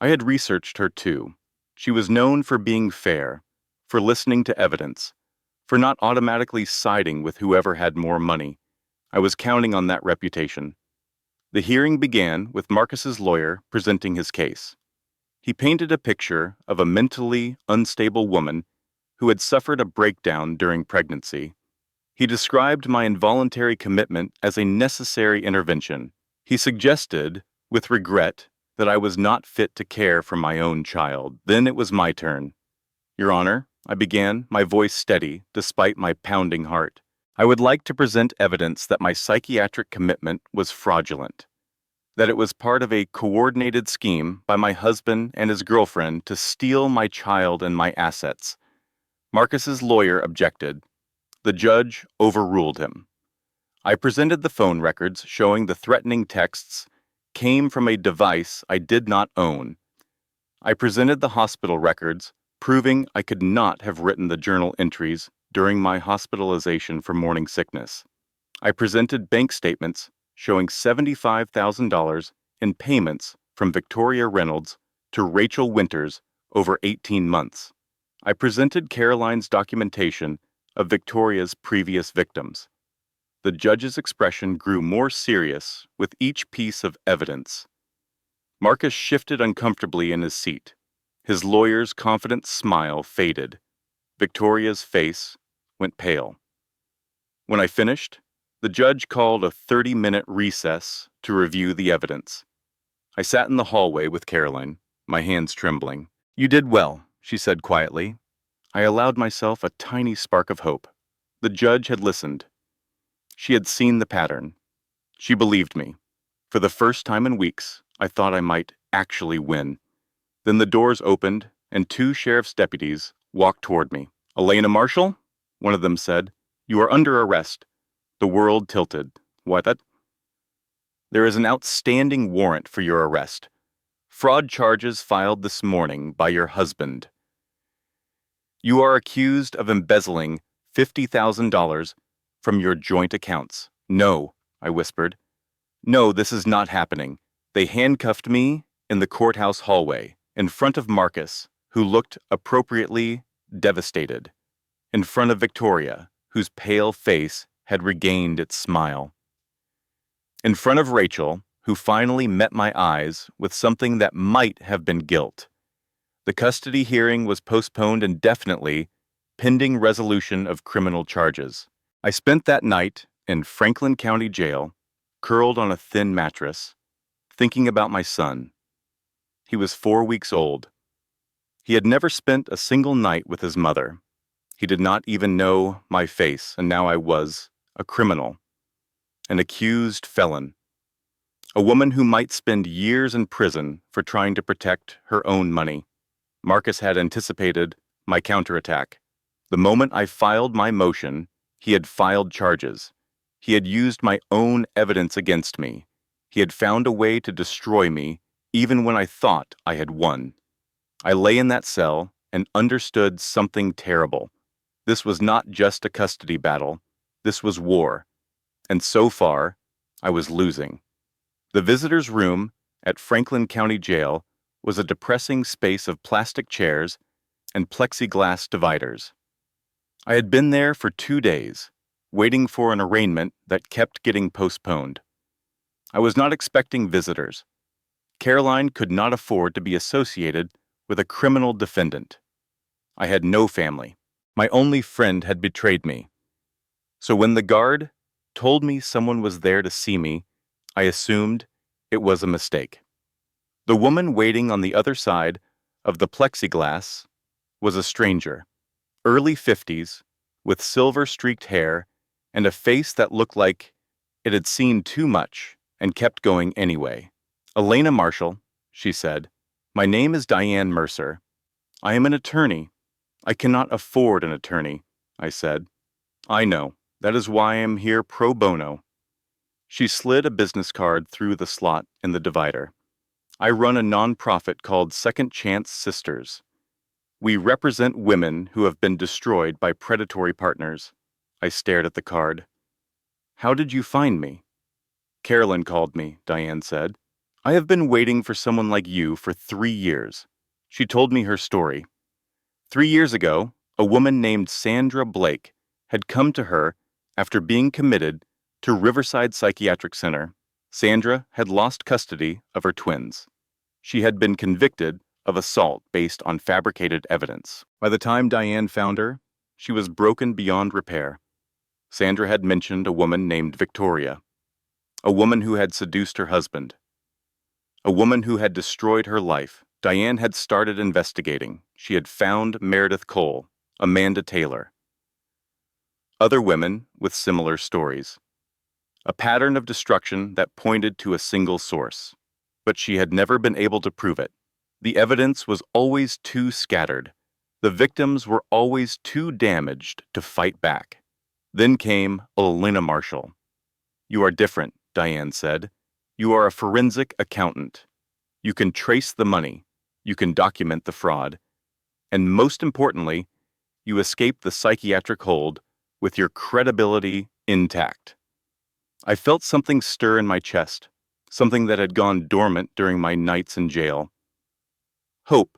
I had researched her too. She was known for being fair, for listening to evidence, for not automatically siding with whoever had more money. I was counting on that reputation. The hearing began with Marcus's lawyer presenting his case. He painted a picture of a mentally unstable woman who had suffered a breakdown during pregnancy. He described my involuntary commitment as a necessary intervention. He suggested, with regret, that I was not fit to care for my own child. Then it was my turn. Your Honor, I began, my voice steady despite my pounding heart. I would like to present evidence that my psychiatric commitment was fraudulent, that it was part of a coordinated scheme by my husband and his girlfriend to steal my child and my assets. Marcus's lawyer objected. The judge overruled him. I presented the phone records showing the threatening texts came from a device I did not own. I presented the hospital records, proving I could not have written the journal entries during my hospitalization for morning sickness. I presented bank statements showing $75,000 in payments from Victoria Reynolds to Rachel Winters over 18 months. I presented Caroline's documentation of Victoria's previous victims. The judge's expression grew more serious with each piece of evidence. Marcus shifted uncomfortably in his seat. His lawyer's confident smile faded. Victoria's face went pale. When I finished, the judge called a 30-minute recess to review the evidence. I sat in the hallway with Caroline, my hands trembling. You did well, she said quietly. I allowed myself a tiny spark of hope. The judge had listened. She had seen the pattern. She believed me. For the first time in weeks, I thought I might actually win. Then the doors opened, and 2 sheriff's deputies walked toward me. Elena Marshall? One of them said. You are under arrest. The world tilted. What? There is an outstanding warrant for your arrest. Fraud charges filed this morning by your husband. You are accused of embezzling $50,000 from your joint accounts. No, I whispered. No, this is not happening. They handcuffed me in the courthouse hallway, in front of Marcus, who looked appropriately devastated, in front of Victoria, whose pale face had regained its smile, in front of Rachel, who finally met my eyes with something that might have been guilt. The custody hearing was postponed indefinitely, pending resolution of criminal charges. I spent that night in Franklin County Jail, curled on a thin mattress, thinking about my son. He was 4 weeks old. He had never spent a single night with his mother. He did not even know my face, and now I was a criminal, an accused felon, a woman who might spend years in prison for trying to protect her own money. Marcus had anticipated my counterattack. The moment I filed my motion, he had filed charges. He had used my own evidence against me. He had found a way to destroy me, even when I thought I had won. I lay in that cell and understood something terrible. This was not just a custody battle. This was war. And so far, I was losing. The visitor's room at Franklin County Jail was a depressing space of plastic chairs and plexiglass dividers. I had been there for 2 days, waiting for an arraignment that kept getting postponed. I was not expecting visitors. Caroline could not afford to be associated with a criminal defendant. I had no family. My only friend had betrayed me. So when the guard told me someone was there to see me, I assumed it was a mistake. The woman waiting on the other side of the plexiglass was a stranger, early 50s, with silver-streaked hair and a face that looked like it had seen too much and kept going anyway. "Elena Marshall," she said. "My name is Diane Mercer. I am an attorney. I cannot afford an attorney," I said. "I know. That is why I am here pro bono." She slid a business card through the slot in the divider. "I run a nonprofit called Second Chance Sisters. We represent women who have been destroyed by predatory partners." I stared at the card. "How did you find me?" "Carolyn called me," Diane said. "I have been waiting for someone like you for 3 years." She told me her story. 3 years ago, a woman named Sandra Blake had come to her after being committed to Riverside Psychiatric Center. Sandra had lost custody of her twins. She had been convicted of assault based on fabricated evidence. By the time Diane found her, she was broken beyond repair. Sandra had mentioned a woman named Victoria, a woman who had seduced her husband, a woman who had destroyed her life. Diane had started investigating. She had found Meredith Cole, Amanda Taylor, other women with similar stories. A pattern of destruction that pointed to a single source. But she had never been able to prove it. The evidence was always too scattered. The victims were always too damaged to fight back. Then came Elena Marshall. "You are different," Diane said. "You are a forensic accountant. You can trace the money. You can document the fraud. And most importantly, you escape the psychiatric hold with your credibility intact." I felt something stir in my chest, something that had gone dormant during my nights in jail. "Hope,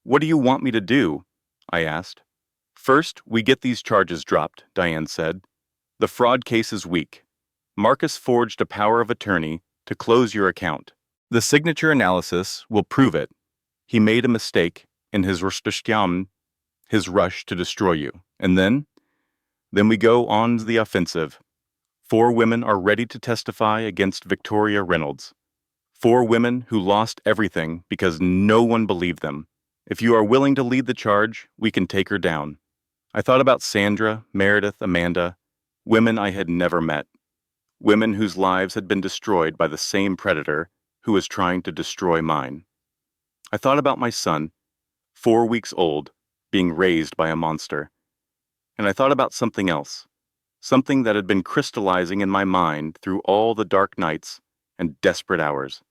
what do you want me to do?" I asked. "First, we get these charges dropped," Diane said. "The fraud case is weak. Marcus forged a power of attorney to close your account. The signature analysis will prove it. He made a mistake in his rush to destroy you. And then we go on the offensive. 4 women are ready to testify against Victoria Reynolds. 4 women who lost everything because no one believed them. If you are willing to lead the charge, we can take her down." I thought about Sandra, Meredith, Amanda, women I had never met, women whose lives had been destroyed by the same predator who was trying to destroy mine. I thought about my son, 4 weeks old, being raised by a monster. And I thought about something else. Something that had been crystallizing in my mind through all the dark nights and desperate hours.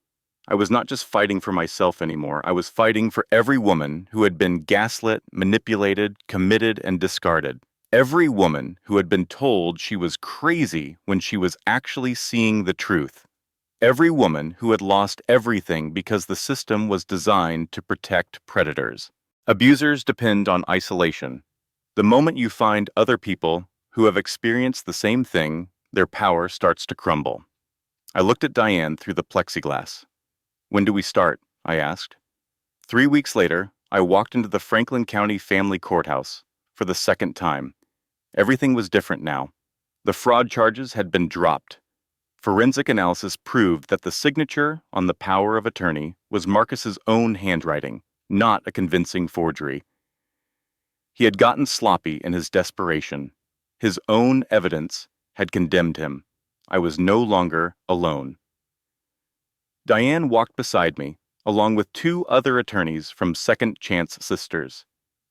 I was not just fighting for myself anymore. I was fighting for every woman who had been gaslit, manipulated, committed, and discarded. Every woman who had been told she was crazy when she was actually seeing the truth. Every woman who had lost everything because the system was designed to protect predators. Abusers depend on isolation. The moment you find other people who have experienced the same thing, their power starts to crumble. I looked at Diane through the plexiglass. "When do we start?" I asked. 3 weeks later, I walked into the Franklin County Family Courthouse for the second time. Everything was different now. The fraud charges had been dropped. Forensic analysis proved that the signature on the power of attorney was Marcus's own handwriting, not a convincing forgery. He had gotten sloppy in his desperation. His own evidence had condemned him. I was no longer alone. Diane walked beside me, along with 2 other attorneys from Second Chance Sisters.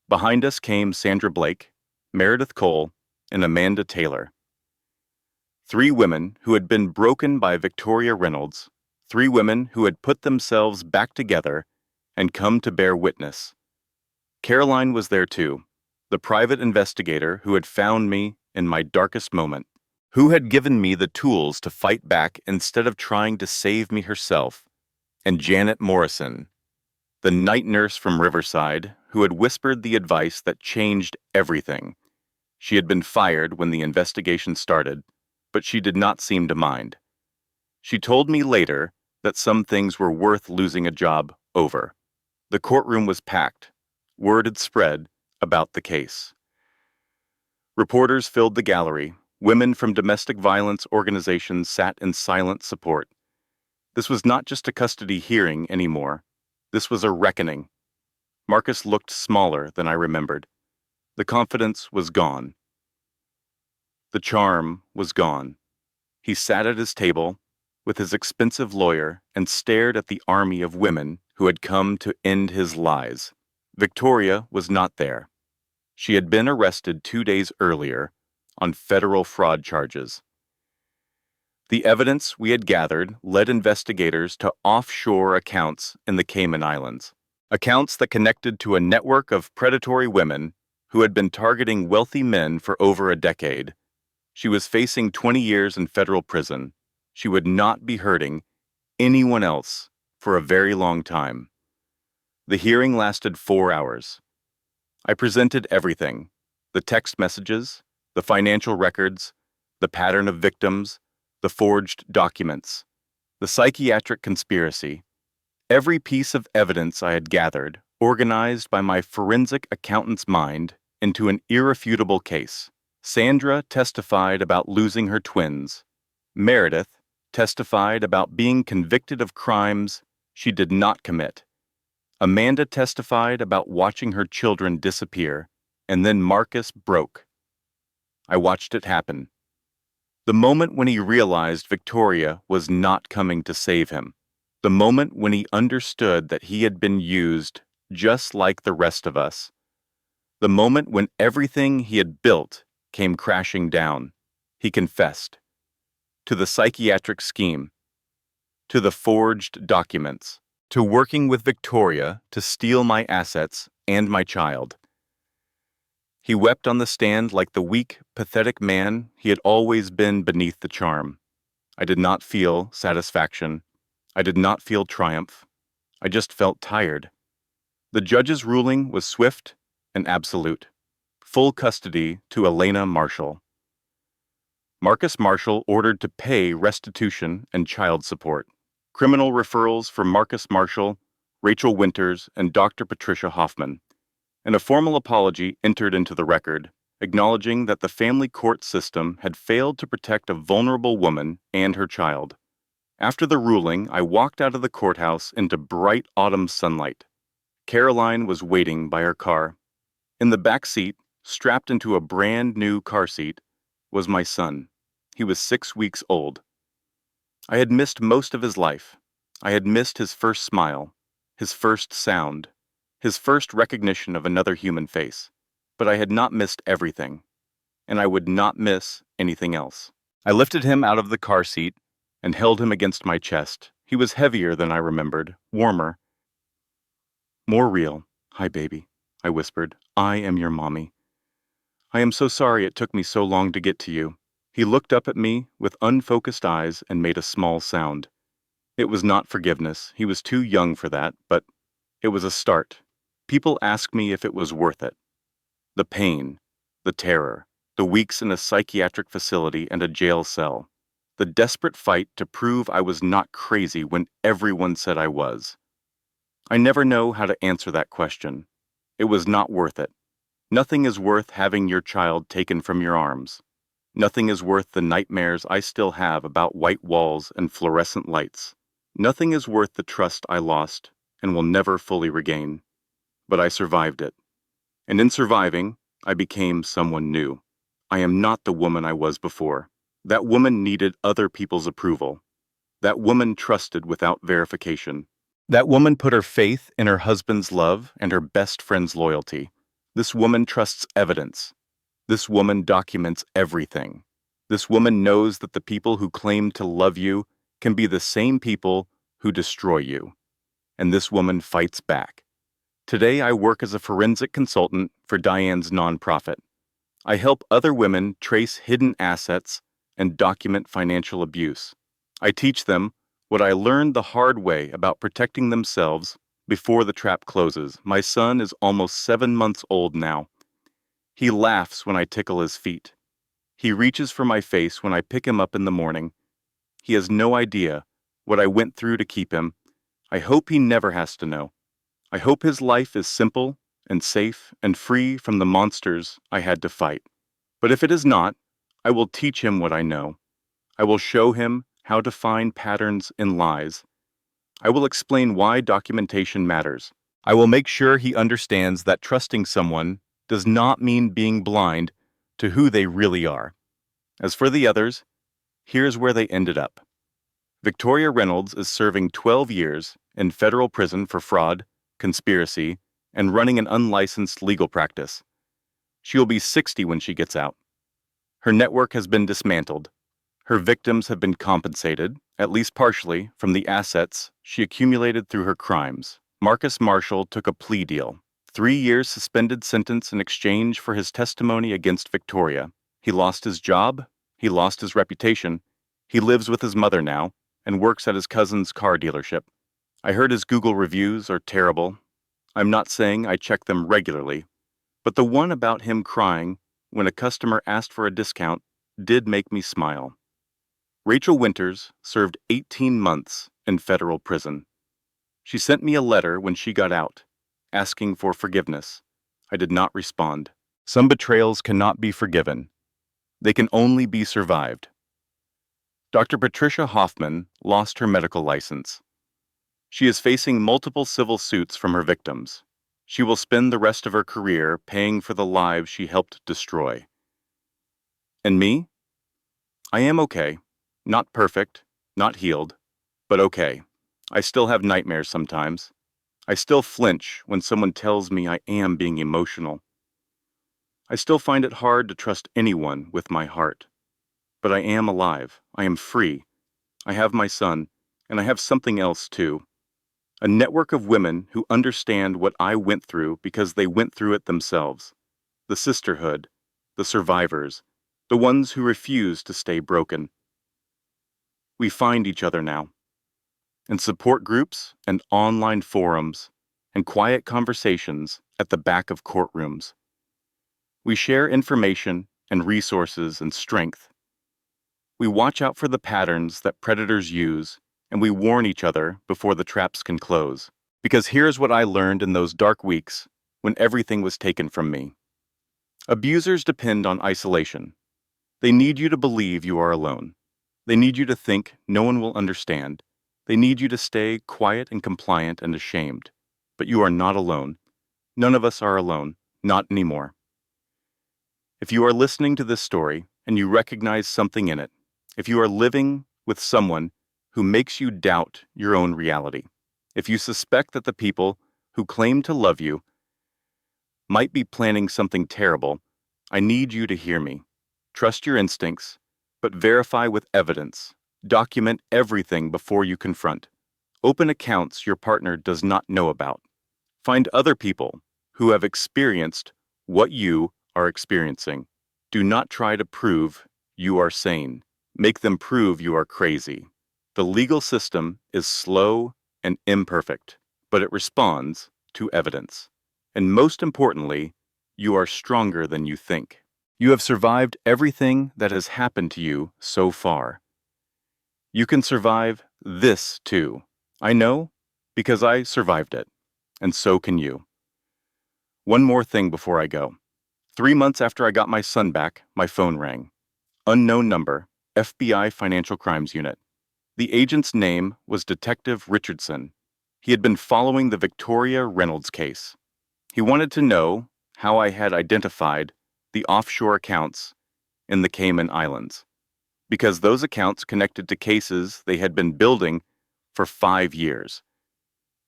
Behind us came Sandra Blake, Meredith Cole, and Amanda Taylor. 3 women who had been broken by Victoria Reynolds, 3 women who had put themselves back together and come to bear witness. Caroline was there too, the private investigator who had found me in my darkest moment, who had given me the tools to fight back instead of trying to save me herself, and Janet Morrison, the night nurse from Riverside, who had whispered the advice that changed everything. She had been fired when the investigation started, but she did not seem to mind. She told me later that some things were worth losing a job over. The courtroom was packed. Word had spread about the case. Reporters filled the gallery. Women from domestic violence organizations sat in silent support. This was not just a custody hearing anymore. This was a reckoning. Marcus looked smaller than I remembered. The confidence was gone. The charm was gone. He sat at his table with his expensive lawyer and stared at the army of women who had come to end his lies. Victoria was not there. She had been arrested 2 days earlier on federal fraud charges. The evidence we had gathered led investigators to offshore accounts in the Cayman Islands, accounts that connected to a network of predatory women who had been targeting wealthy men for over a decade. She was facing 20 years in federal prison. She would not be hurting anyone else for a very long time. The hearing lasted 4 hours. I presented everything: the text messages, the financial records, the pattern of victims, the forged documents, the psychiatric conspiracy. Every piece of evidence I had gathered, organized by my forensic accountant's mind into an irrefutable case. Sandra testified about losing her twins. Meredith testified about being convicted of crimes she did not commit. Amanda testified about watching her children disappear, and then Marcus broke. I watched it happen. The moment when he realized Victoria was not coming to save him. The moment when he understood that he had been used just like the rest of us. The moment when everything he had built came crashing down. He confessed. To the psychiatric scheme. To the forged documents. To working with Victoria to steal my assets and my child. He wept on the stand like the weak, pathetic man he had always been beneath the charm. I did not feel satisfaction. I did not feel triumph. I just felt tired. The judge's ruling was swift and absolute. Full custody to Elena Marshall. Marcus Marshall ordered to pay restitution and child support. Criminal referrals for Marcus Marshall, Rachel Winters, and Dr. Patricia Hoffman, and a formal apology entered into the record, acknowledging that the family court system had failed to protect a vulnerable woman and her child. After the ruling, I walked out of the courthouse into bright autumn sunlight. Caroline was waiting by her car. In the back seat, strapped into a brand new car seat, was my son. He was 6 weeks old. I had missed most of his life. I had missed his first smile, his first sound, his first recognition of another human face. But I had not missed everything, and I would not miss anything else. I lifted him out of the car seat and held him against my chest. He was heavier than I remembered, warmer, more real. "Hi, baby," I whispered. "I am your mommy. I am so sorry it took me so long to get to you." He looked up at me with unfocused eyes and made a small sound. It was not forgiveness. He was too young for that, but it was a start. People ask me if it was worth it. The pain, the terror, the weeks in a psychiatric facility and a jail cell, the desperate fight to prove I was not crazy when everyone said I was. I never know how to answer that question. It was not worth it. Nothing is worth having your child taken from your arms. Nothing is worth the nightmares I still have about white walls and fluorescent lights. Nothing is worth the trust I lost and will never fully regain. But I survived it. And in surviving, I became someone new. I am not the woman I was before. That woman needed other people's approval. That woman trusted without verification. That woman put her faith in her husband's love and her best friend's loyalty. This woman trusts evidence. This woman documents everything. This woman knows that the people who claim to love you can be the same people who destroy you. And this woman fights back. Today I work as a forensic consultant for Diane's nonprofit. I help other women trace hidden assets and document financial abuse. I teach them what I learned the hard way about protecting themselves before the trap closes. My son is almost 7 months old now. He laughs when I tickle his feet. He reaches for my face when I pick him up in the morning. He has no idea what I went through to keep him. I hope he never has to know. I hope his life is simple and safe and free from the monsters I had to fight. But if it is not, I will teach him what I know. I will show him how to find patterns in lies. I will explain why documentation matters. I will make sure he understands that trusting someone does not mean being blind to who they really are. As for the others, here's where they ended up. Victoria Reynolds is serving 12 years in federal prison for fraud, conspiracy, and running an unlicensed legal practice. She will be 60 when she gets out. Her network has been dismantled. Her victims have been compensated, at least partially, from the assets she accumulated through her crimes. Marcus Marshall took a plea deal. 3 years suspended sentence in exchange for his testimony against Victoria. He lost his job. He lost his reputation. He lives with his mother now and works at his cousin's car dealership. I heard his Google reviews are terrible. I'm not saying I check them regularly, but the one about him crying when a customer asked for a discount did make me smile. Rachel Winters served 18 months in federal prison. She sent me a letter when she got out, asking for forgiveness. I did not respond. Some betrayals cannot be forgiven. They can only be survived. Dr. Patricia Hoffman lost her medical license. She is facing multiple civil suits from her victims. She will spend the rest of her career paying for the lives she helped destroy. And me? I am okay. Not perfect, not healed, but okay. I still have nightmares sometimes. I still flinch when someone tells me I am being emotional. I still find it hard to trust anyone with my heart. But I am alive. I am free. I have my son, and I have something else too. A network of women who understand what I went through because they went through it themselves. The sisterhood, the survivors, the ones who refuse to stay broken. We find each other now. In support groups and online forums and quiet conversations at the back of courtrooms. We share information and resources and strength. We watch out for the patterns that predators use, and we warn each other before the traps can close. Because here's what I learned in those dark weeks when everything was taken from me. Abusers depend on isolation. They need you to believe you are alone. They need you to think no one will understand. They need you to stay quiet and compliant and ashamed. But you are not alone. None of us are alone, not anymore. If you are listening to this story and you recognize something in it, if you are living with someone who makes you doubt your own reality, if you suspect that the people who claim to love you might be planning something terrible, I need you to hear me. Trust your instincts, but verify with evidence. Document everything before you confront. Open accounts your partner does not know about. Find other people who have experienced what you are experiencing. Do not try to prove you are sane. Make them prove you are crazy. The legal system is slow and imperfect, but it responds to evidence. And most importantly, you are stronger than you think. You have survived everything that has happened to you so far. You can survive this too. I know because I survived it, and so can you. One more thing before I go. 3 months after I got my son back, my phone rang. Unknown number, FBI Financial Crimes Unit. The agent's name was Detective Richardson. He had been following the Victoria Reynolds case. He wanted to know how I had identified the offshore accounts in the Cayman Islands, because those accounts connected to cases they had been building for 5 years,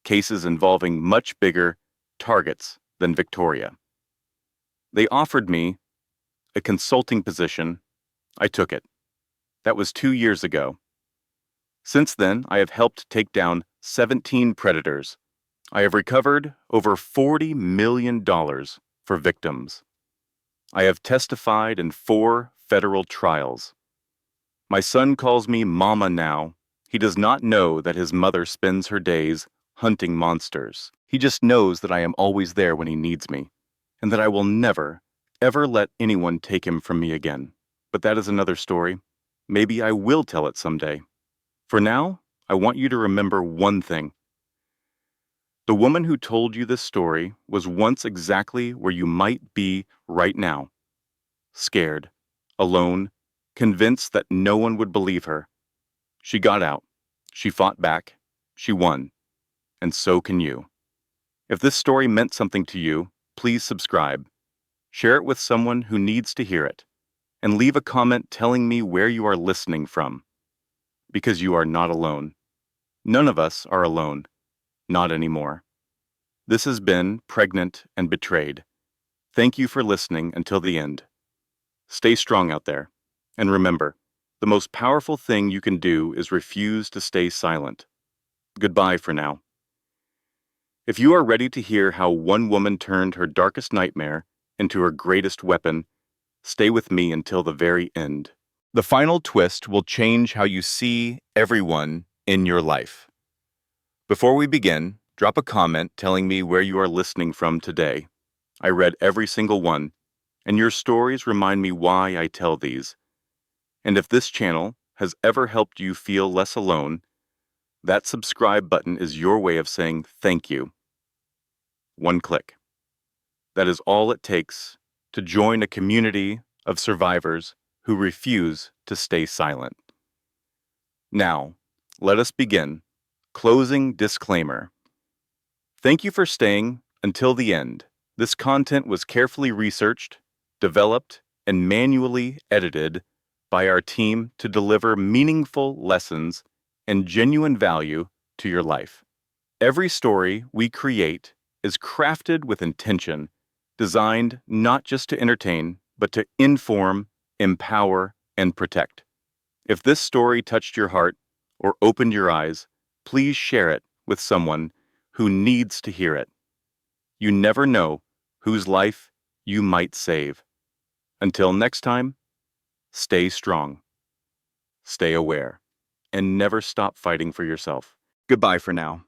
cases involving much bigger targets than Victoria. They offered me a consulting position. I took it. That was 2 years ago. Since then, I have helped take down 17 predators. I have recovered over $40 million for victims. I have testified in 4 federal trials. My son calls me Mama now. He does not know that his mother spends her days hunting monsters. He just knows that I am always there when he needs me, and that I will never, ever let anyone take him from me again. But that is another story. Maybe I will tell it someday. For now, I want you to remember one thing. The woman who told you this story was once exactly where you might be right now. Scared, alone, convinced that no one would believe her. She got out. She fought back. She won. And so can you. If this story meant something to you, please subscribe. Share it with someone who needs to hear it. And leave a comment telling me where you are listening from. Because you are not alone. None of us are alone. Not anymore. This has been Pregnant and Betrayed. Thank you for listening until the end. Stay strong out there. And remember, the most powerful thing you can do is refuse to stay silent. Goodbye for now. If you are ready to hear how one woman turned her darkest nightmare into her greatest weapon, stay with me until the very end. The final twist will change how you see everyone in your life. Before we begin, drop a comment telling me where you are listening from today. I read every single one, and your stories remind me why I tell these. And if this channel has ever helped you feel less alone, that subscribe button is your way of saying thank you. One click. That is all it takes to join a community of survivors who refuse to stay silent. Now, let us begin. Closing disclaimer. Thank you for staying until the end. This content was carefully researched, developed, and manually edited by our team to deliver meaningful lessons and genuine value to your life. Every story we create is crafted with intention, designed not just to entertain, but to inform, empower, and protect. If this story touched your heart or opened your eyes, please share it with someone who needs to hear it. You never know whose life you might save. Until next time, stay strong, stay aware, and never stop fighting for yourself. Goodbye for now.